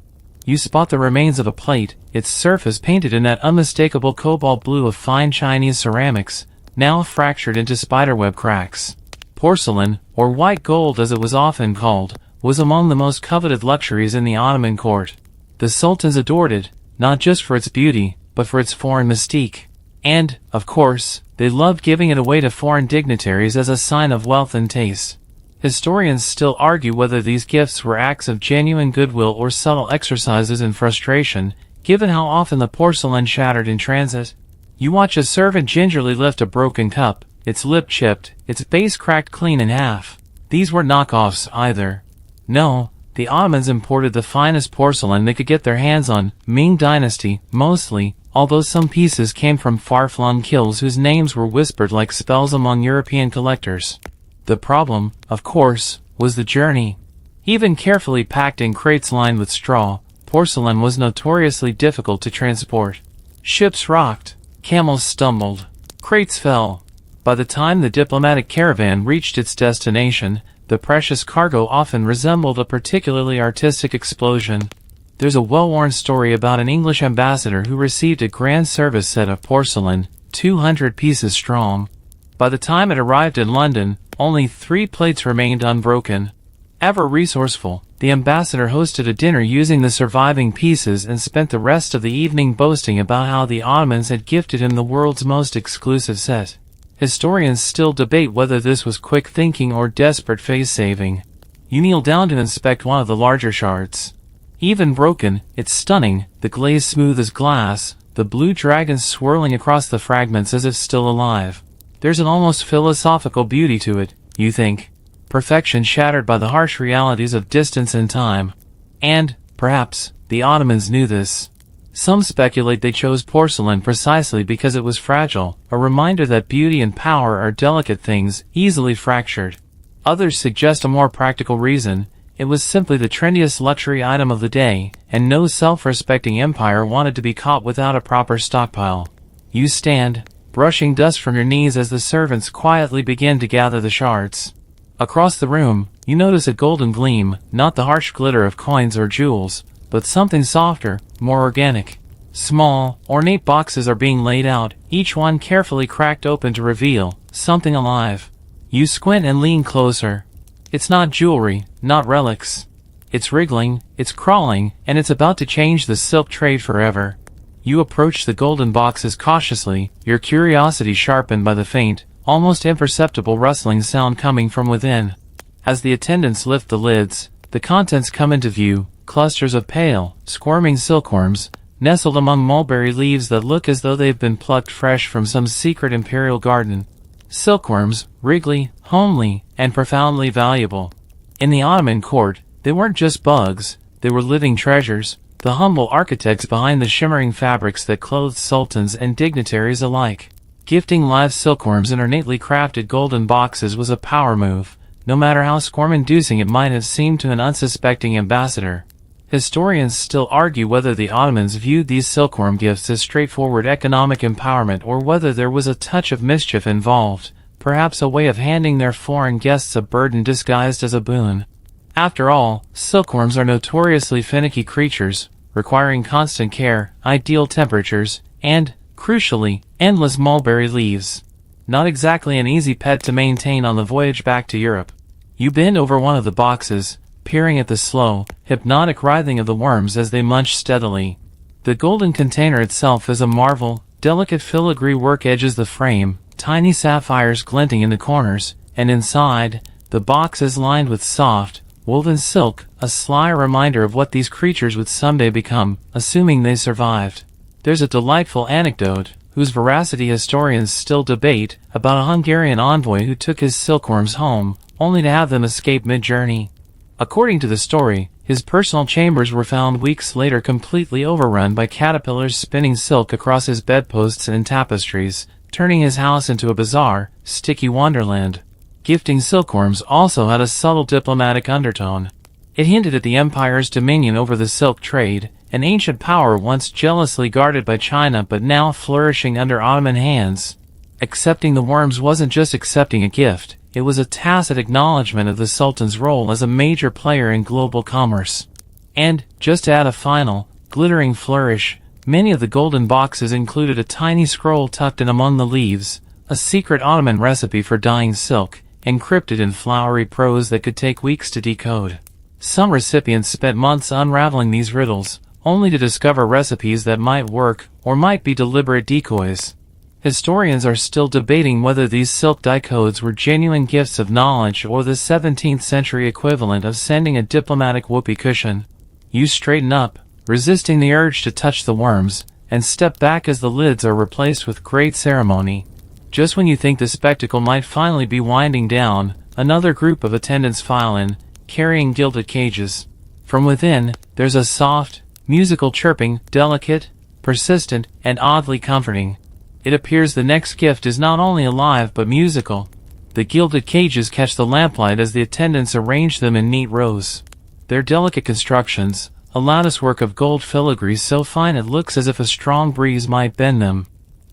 You spot the remains of a plate, its surface painted in that unmistakable cobalt blue of fine Chinese ceramics, now fractured into spiderweb cracks. Porcelain, or white gold as it was often called, was among the most coveted luxuries in the Ottoman court. The sultans adored it, not just for its beauty, but for its foreign mystique. And, of course, they loved giving it away to foreign dignitaries as a sign of wealth and taste. Historians still argue whether these gifts were acts of genuine goodwill or subtle exercises in frustration, given how often the porcelain shattered in transit. You watch a servant gingerly lift a broken cup, its lip chipped, its base cracked clean in half. These were knockoffs either. No, the Ottomans imported the finest porcelain they could get their hands on, Ming Dynasty, mostly, although some pieces came from far-flung kilns whose names were whispered like spells among European collectors. The problem, of course, was the journey. Even carefully packed in crates lined with straw, porcelain was notoriously difficult to transport. Ships rocked, camels stumbled, crates fell. By the time the diplomatic caravan reached its destination, the precious cargo often resembled a particularly artistic explosion. There's a well-worn story about an English ambassador who received a grand service set of porcelain, 200 pieces strong. By the time it arrived in London, only 3 plates remained unbroken. Ever resourceful, the ambassador hosted a dinner using the surviving pieces and spent the rest of the evening boasting about how the Ottomans had gifted him the world's most exclusive set. Historians still debate whether this was quick thinking or desperate face-saving. You kneel down to inspect one of the larger shards. Even broken, it's stunning, the glaze smooth as glass, the blue dragons swirling across the fragments as if still alive. There's an almost philosophical beauty to it, you think. Perfection shattered by the harsh realities of distance and time. And, perhaps, the Ottomans knew this. Some speculate they chose porcelain precisely because it was fragile, a reminder that beauty and power are delicate things, easily fractured. Others suggest a more practical reason. It was simply the trendiest luxury item of the day, and no self-respecting empire wanted to be caught without a proper stockpile. You stand, brushing dust from your knees as the servants quietly begin to gather the shards. Across the room, you notice a golden gleam, not the harsh glitter of coins or jewels, but something softer, more organic. Small, ornate boxes are being laid out, each one carefully cracked open to reveal something alive. You squint and lean closer. It's not jewelry, not relics. It's wriggling, it's crawling, and it's about to change the silk trade forever. You approach the golden boxes cautiously, your curiosity sharpened by the faint, almost imperceptible rustling sound coming from within. As the attendants lift the lids, the contents come into view, clusters of pale, squirming silkworms, nestled among mulberry leaves that look as though they've been plucked fresh from some secret imperial garden. Silkworms, wriggly, homely, and profoundly valuable. In the Ottoman court, they weren't just bugs, they were living treasures, the humble architects behind the shimmering fabrics that clothed sultans and dignitaries alike. Gifting live silkworms in ornately crafted golden boxes was a power move, no matter how squirm-inducing it might have seemed to an unsuspecting ambassador. Historians still argue whether the Ottomans viewed these silkworm gifts as straightforward economic empowerment or whether there was a touch of mischief involved, perhaps a way of handing their foreign guests a burden disguised as a boon. After all, silkworms are notoriously finicky creatures, requiring constant care, ideal temperatures, and, crucially, endless mulberry leaves. Not exactly an easy pet to maintain on the voyage back to Europe. You bend over one of the boxes, peering at the slow, hypnotic writhing of the worms as they munch steadily. The golden container itself is a marvel, delicate filigree work edges the frame, tiny sapphires glinting in the corners, and inside, the box is lined with soft, woven silk, a sly reminder of what these creatures would someday become, assuming they survived. There's a delightful anecdote, whose veracity historians still debate, about a Hungarian envoy who took his silkworms home, only to have them escape mid-journey. According to the story, his personal chambers were found weeks later completely overrun by caterpillars spinning silk across his bedposts and tapestries, turning his house into a bizarre, sticky wonderland. Gifting silkworms also had a subtle diplomatic undertone. It hinted at the empire's dominion over the silk trade, an ancient power once jealously guarded by China but now flourishing under Ottoman hands. Accepting the worms wasn't just accepting a gift, it was a tacit acknowledgement of the sultan's role as a major player in global commerce. And, just to add a final, glittering flourish, many of the golden boxes included a tiny scroll tucked in among the leaves, a secret Ottoman recipe for dyeing silk, encrypted in flowery prose that could take weeks to decode. Some recipients spent months unraveling these riddles, only to discover recipes that might work, or might be deliberate decoys. Historians are still debating whether these silk dye codes were genuine gifts of knowledge or the 17th century equivalent of sending a diplomatic whoopee cushion. You straighten up, resisting the urge to touch the worms, and step back as the lids are replaced with great ceremony. Just when you think the spectacle might finally be winding down, another group of attendants file in, carrying gilded cages. From within, there's a soft, musical chirping, delicate, persistent, and oddly comforting. It appears the next gift is not only alive but musical. The gilded cages catch the lamplight as the attendants arrange them in neat rows. Their delicate constructions, a latticework of gold filigree so fine it looks as if a strong breeze might bend them.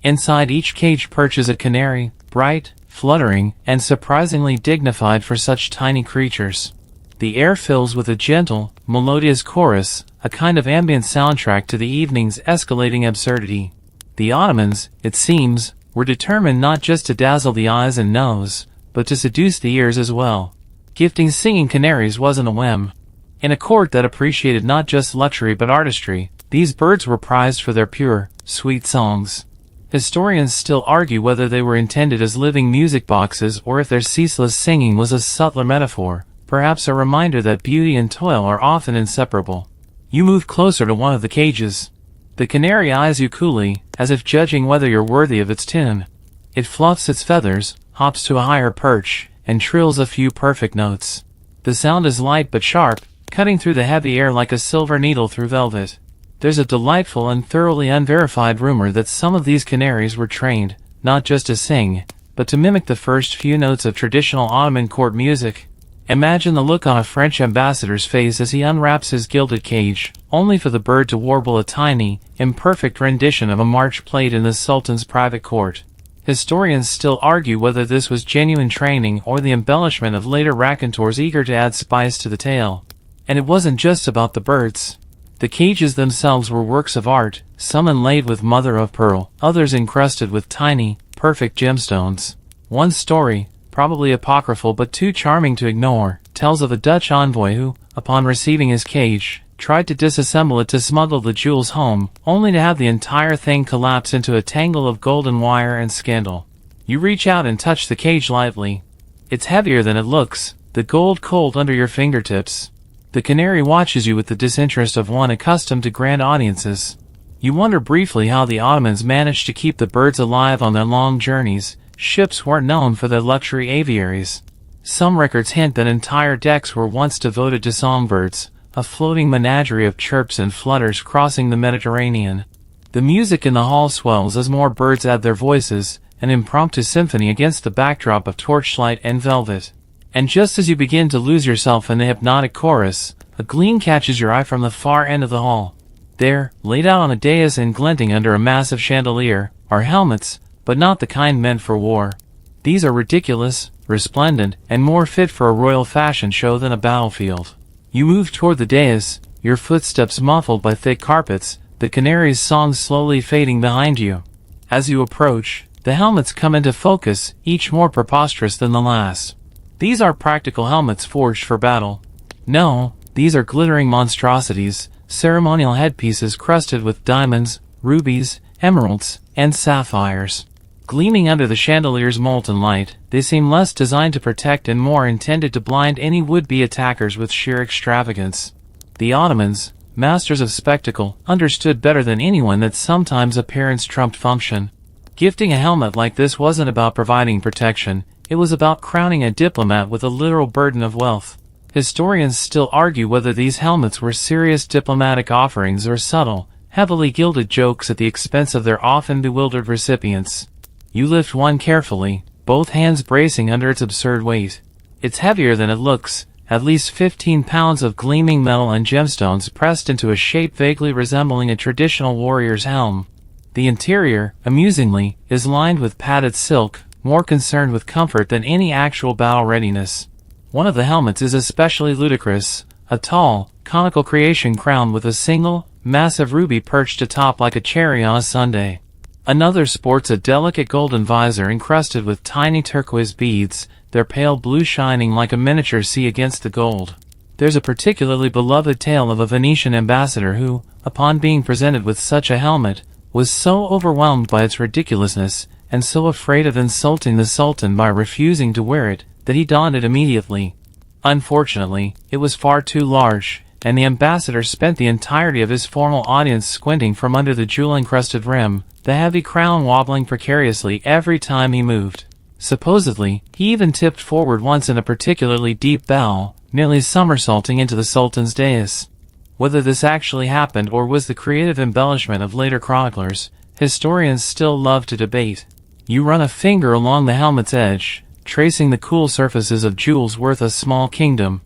Inside each cage perches a canary, bright, fluttering, and surprisingly dignified for such tiny creatures. The air fills with a gentle, melodious chorus, a kind of ambient soundtrack to the evening's escalating absurdity. The Ottomans, it seems, were determined not just to dazzle the eyes and nose, but to seduce the ears as well. Gifting singing canaries wasn't a whim. In a court that appreciated not just luxury but artistry, these birds were prized for their pure, sweet songs. Historians still argue whether they were intended as living music boxes or if their ceaseless singing was a subtler metaphor, perhaps a reminder that beauty and toil are often inseparable. You move closer to one of the cages. The canary eyes you coolly, as if judging whether you're worthy of its tune. It fluffs its feathers, hops to a higher perch, and trills a few perfect notes. The sound is light but sharp, cutting through the heavy air like a silver needle through velvet. There's a delightful and thoroughly unverified rumor that some of these canaries were trained, not just to sing, but to mimic the first few notes of traditional Ottoman court music. Imagine the look on a French ambassador's face as he unwraps his gilded cage, only for the bird to warble a tiny, imperfect rendition of a march played in the Sultan's private court. Historians still argue whether this was genuine training or the embellishment of later raconteurs eager to add spice to the tale. And it wasn't just about the birds. The cages themselves were works of art, some inlaid with mother-of-pearl, others encrusted with tiny, perfect gemstones. One story, probably apocryphal but too charming to ignore, tells of a Dutch envoy who, upon receiving his cage, tried to disassemble it to smuggle the jewels home, only to have the entire thing collapse into a tangle of golden wire and scandal. You reach out and touch the cage lightly. It's heavier than it looks, the gold cold under your fingertips. The canary watches you with the disinterest of one accustomed to grand audiences. You wonder briefly how the Ottomans managed to keep the birds alive on their long journeys. Ships weren't known for their luxury aviaries. Some records hint that entire decks were once devoted to songbirds, a floating menagerie of chirps and flutters crossing the Mediterranean. The music in the hall swells as more birds add their voices, an impromptu symphony against the backdrop of torchlight and velvet. And just as you begin to lose yourself in the hypnotic chorus, a gleam catches your eye from the far end of the hall. There, laid out on a dais and glinting under a massive chandelier, are helmets, but not the kind meant for war. These are ridiculous, resplendent, and more fit for a royal fashion show than a battlefield. You move toward the dais, your footsteps muffled by thick carpets, the canary's song slowly fading behind you. As you approach, the helmets come into focus, each more preposterous than the last. These aren't practical helmets forged for battle. No, these are glittering monstrosities, ceremonial headpieces crusted with diamonds, rubies, emeralds, and sapphires. Gleaming under the chandelier's molten light, they seem less designed to protect and more intended to blind any would-be attackers with sheer extravagance. The Ottomans, masters of spectacle, understood better than anyone that sometimes appearance trumped function. Gifting a helmet like this wasn't about providing protection, it was about crowning a diplomat with a literal burden of wealth. Historians still argue whether these helmets were serious diplomatic offerings or subtle, heavily gilded jokes at the expense of their often bewildered recipients. You lift one carefully, both hands bracing under its absurd weight. It's heavier than it looks, at least 15 pounds of gleaming metal and gemstones pressed into a shape vaguely resembling a traditional warrior's helm. The interior, amusingly, is lined with padded silk, more concerned with comfort than any actual battle readiness. One of the helmets is especially ludicrous, a tall, conical creation crowned with a single, massive ruby perched atop like a cherry on a sundae. Another sports a delicate golden visor encrusted with tiny turquoise beads, their pale blue shining like a miniature sea against the gold. There's a particularly beloved tale of a Venetian ambassador who, upon being presented with such a helmet, was so overwhelmed by its ridiculousness, and so afraid of insulting the Sultan by refusing to wear it, that he donned it immediately. Unfortunately, it was far too large, and the ambassador spent the entirety of his formal audience squinting from under the jewel-encrusted rim, the heavy crown wobbling precariously every time he moved. Supposedly, he even tipped forward once in a particularly deep bow, nearly somersaulting into the Sultan's dais. Whether this actually happened or was the creative embellishment of later chroniclers, historians still love to debate. You run a finger along the helmet's edge, tracing the cool surfaces of jewels worth a small kingdom.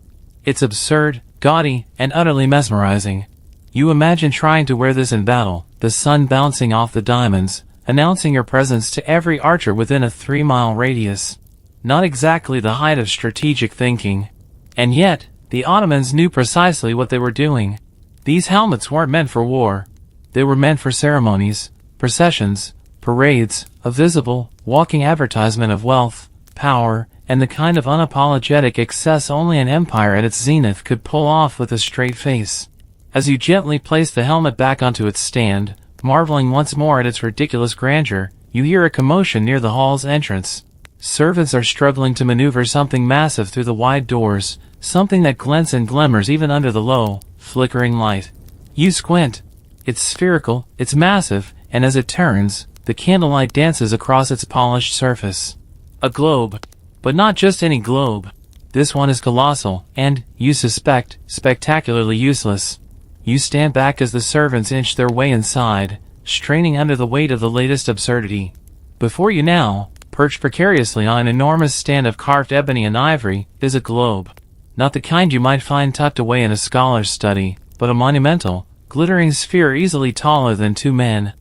It's absurd, gaudy, and utterly mesmerizing. You imagine trying to wear this in battle, the sun bouncing off the diamonds, announcing your presence to every archer within a 3-mile radius. Not exactly the height of strategic thinking. And yet, the Ottomans knew precisely what they were doing. These helmets weren't meant for war. They were meant for ceremonies, processions, parades, a visible, walking advertisement of wealth, power, and the kind of unapologetic excess only an empire at its zenith could pull off with a straight face. As you gently place the helmet back onto its stand, marveling once more at its ridiculous grandeur, you hear a commotion near the hall's entrance. Servants are struggling to maneuver something massive through the wide doors, something that glints and glimmers even under the low, flickering light. You squint. It's spherical, it's massive, and as it turns, the candlelight dances across its polished surface. A globe. But not just any globe. This one is colossal, and, you suspect, spectacularly useless. You stand back as the servants inch their way inside, straining under the weight of the latest absurdity. Before you now, perched precariously on an enormous stand of carved ebony and ivory, is a globe. Not the kind you might find tucked away in a scholar's study, but a monumental, glittering sphere easily taller than 2 men.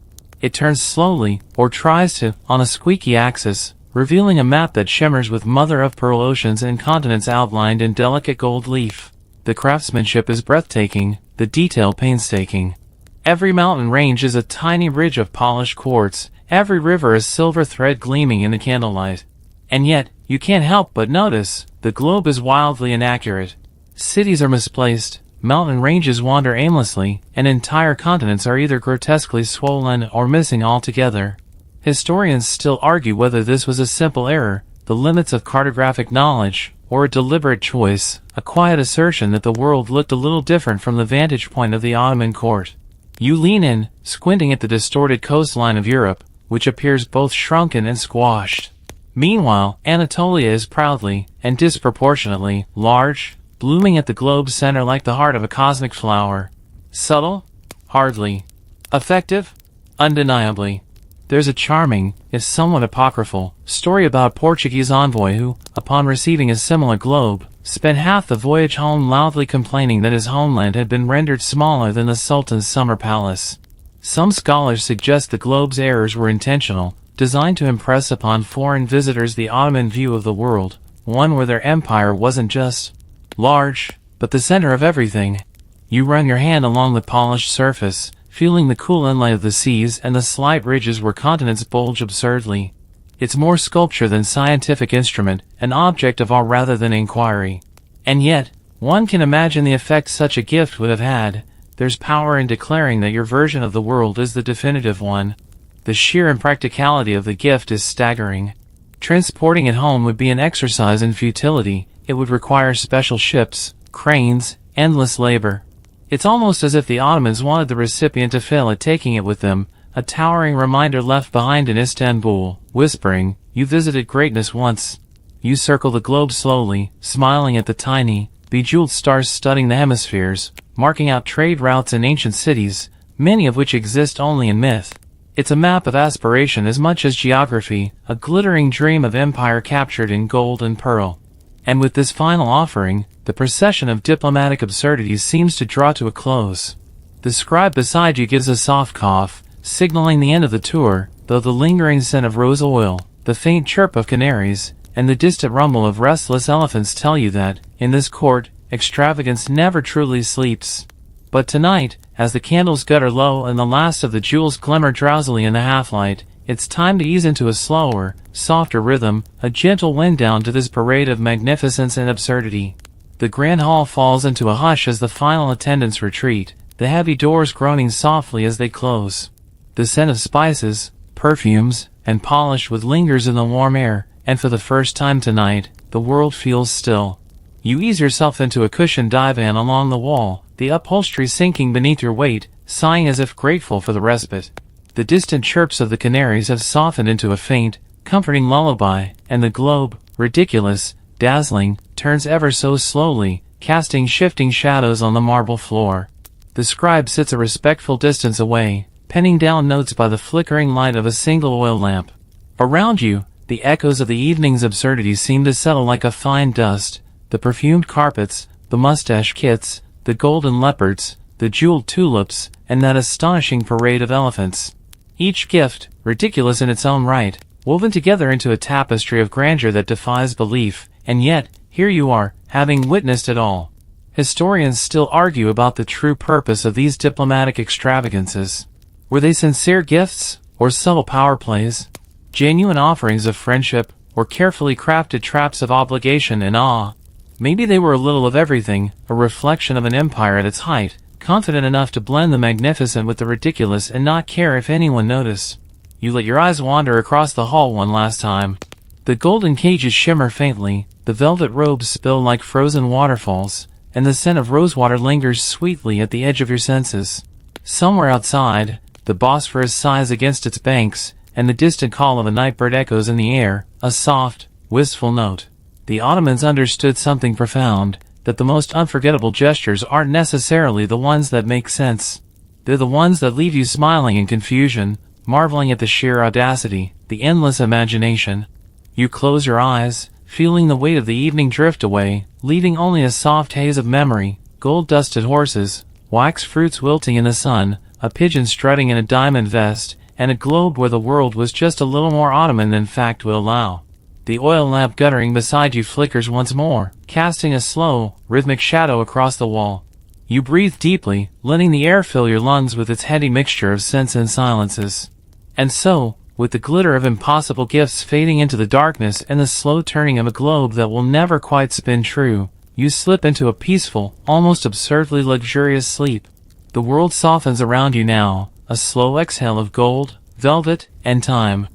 It turns slowly, or tries to, on a squeaky axis, revealing a map that shimmers with mother-of-pearl oceans and continents outlined in delicate gold leaf. The craftsmanship is breathtaking, the detail painstaking. Every mountain range is a tiny ridge of polished quartz, every river a silver thread gleaming in the candlelight. And yet, you can't help but notice, the globe is wildly inaccurate. Cities are misplaced, mountain ranges wander aimlessly, and entire continents are either grotesquely swollen or missing altogether. Historians still argue whether this was a simple error, the limits of cartographic knowledge, or a deliberate choice, a quiet assertion that the world looked a little different from the vantage point of the Ottoman court. You lean in, squinting at the distorted coastline of Europe, which appears both shrunken and squashed. Meanwhile, Anatolia is proudly, and disproportionately, large, blooming at the globe's center like the heart of a cosmic flower. Subtle? Hardly. Effective? Undeniably. There's a charming, if somewhat apocryphal, story about a Portuguese envoy who, upon receiving a similar globe, spent half the voyage home loudly complaining that his homeland had been rendered smaller than the Sultan's summer palace. Some scholars suggest the globe's errors were intentional, designed to impress upon foreign visitors the Ottoman view of the world, one where their empire wasn't just large, but the center of everything. You run your hand along the polished surface, feeling the cool inlay of the seas and the slight ridges where continents bulge absurdly. It's more sculpture than scientific instrument, an object of awe rather than inquiry. And yet, one can imagine the effect such a gift would have had. There's power in declaring that your version of the world is the definitive one. The sheer impracticality of the gift is staggering. Transporting it home would be an exercise in futility. It would require special ships, cranes, endless labor. It's almost as if the Ottomans wanted the recipient to fail at taking it with them, a towering reminder left behind in Istanbul, whispering, "You visited greatness once." You circle the globe slowly, smiling at the tiny, bejeweled stars studding the hemispheres, marking out trade routes in ancient cities, many of which exist only in myth. It's a map of aspiration as much as geography, a glittering dream of empire captured in gold and pearl. And with this final offering, the procession of diplomatic absurdities seems to draw to a close. The scribe beside you gives a soft cough, signaling the end of the tour, though the lingering scent of rose oil, the faint chirp of canaries, and the distant rumble of restless elephants tell you that, in this court, extravagance never truly sleeps. But tonight, as the candles gutter low and the last of the jewels glimmer drowsily in the half-light, it's time to ease into a slower, softer rhythm, a gentle wind down to this parade of magnificence and absurdity. The grand hall falls into a hush as the final attendants retreat, the heavy doors groaning softly as they close. The scent of spices, perfumes, and polish wood lingers in the warm air, and for the first time tonight, the world feels still. You ease yourself into a cushioned divan along the wall, the upholstery sinking beneath your weight, sighing as if grateful for the respite. The distant chirps of the canaries have softened into a faint, comforting lullaby, and the globe, ridiculous, dazzling, turns ever so slowly, casting shifting shadows on the marble floor. The scribe sits a respectful distance away, penning down notes by the flickering light of a single oil lamp. Around you, the echoes of the evening's absurdities seem to settle like a fine dust, the perfumed carpets, the mustache kits, the golden leopards, the jeweled tulips, and that astonishing parade of elephants. Each gift, ridiculous in its own right, woven together into a tapestry of grandeur that defies belief, and yet, here you are, having witnessed it all. Historians still argue about the true purpose of these diplomatic extravagances. Were they sincere gifts, or subtle power plays? Genuine offerings of friendship, or carefully crafted traps of obligation and awe? Maybe they were a little of everything, a reflection of an empire at its height, confident enough to blend the magnificent with the ridiculous and not care if anyone noticed. You let your eyes wander across the hall one last time. The golden cages shimmer faintly, the velvet robes spill like frozen waterfalls, and the scent of rosewater lingers sweetly at the edge of your senses. Somewhere outside, the Bosphorus sighs against its banks, and the distant call of a nightbird echoes in the air, a soft, wistful note. The Ottomans understood something profound, that the most unforgettable gestures aren't necessarily the ones that make sense. They're the ones that leave you smiling in confusion, marveling at the sheer audacity, the endless imagination. You close your eyes, feeling the weight of the evening drift away, leaving only a soft haze of memory, gold-dusted horses, wax fruits wilting in the sun, a pigeon strutting in a diamond vest, and a globe where the world was just a little more Ottoman than fact will allow. The oil lamp guttering beside you flickers once more, casting a slow, rhythmic shadow across the wall. You breathe deeply, letting the air fill your lungs with its heady mixture of scents and silences. And so, with the glitter of impossible gifts fading into the darkness and the slow turning of a globe that will never quite spin true, you slip into a peaceful, almost absurdly luxurious sleep. The world softens around you now, a slow exhale of gold, velvet, and time.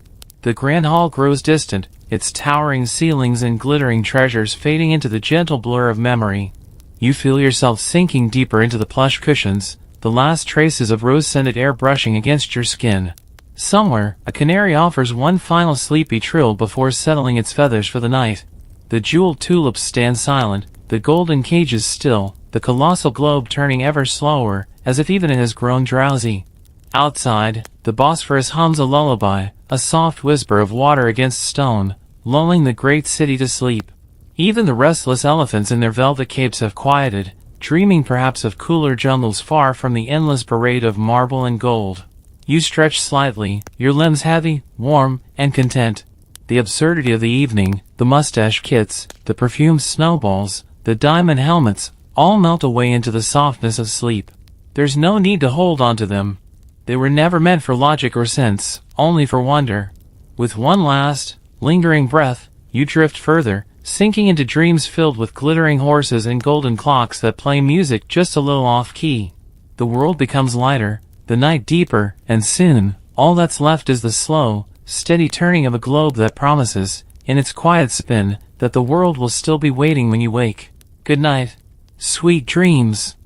The grand hall grows distant, its towering ceilings and glittering treasures fading into the gentle blur of memory. You feel yourself sinking deeper into the plush cushions, the last traces of rose-scented air brushing against your skin. Somewhere, a canary offers one final sleepy trill before settling its feathers for the night. The jeweled tulips stand silent, the golden cages still, the colossal globe turning ever slower, as if even it has grown drowsy. Outside, the Bosphorus hums a lullaby, a soft whisper of water against stone, lulling the great city to sleep. Even the restless elephants in their velvet capes have quieted, dreaming perhaps of cooler jungles far from the endless parade of marble and gold. You stretch slightly, your limbs heavy, warm, and content. The absurdity of the evening, the mustache kits, the perfumed snowballs, the diamond helmets, all melt away into the softness of sleep. There's no need to hold on to them. They were never meant for logic or sense, only for wonder. With one last, lingering breath, you drift further, sinking into dreams filled with glittering horses and golden clocks that play music just a little off-key. The world becomes lighter, the night deeper, and soon, all that's left is the slow, steady turning of a globe that promises, in its quiet spin, that the world will still be waiting when you wake. Good night. Sweet dreams.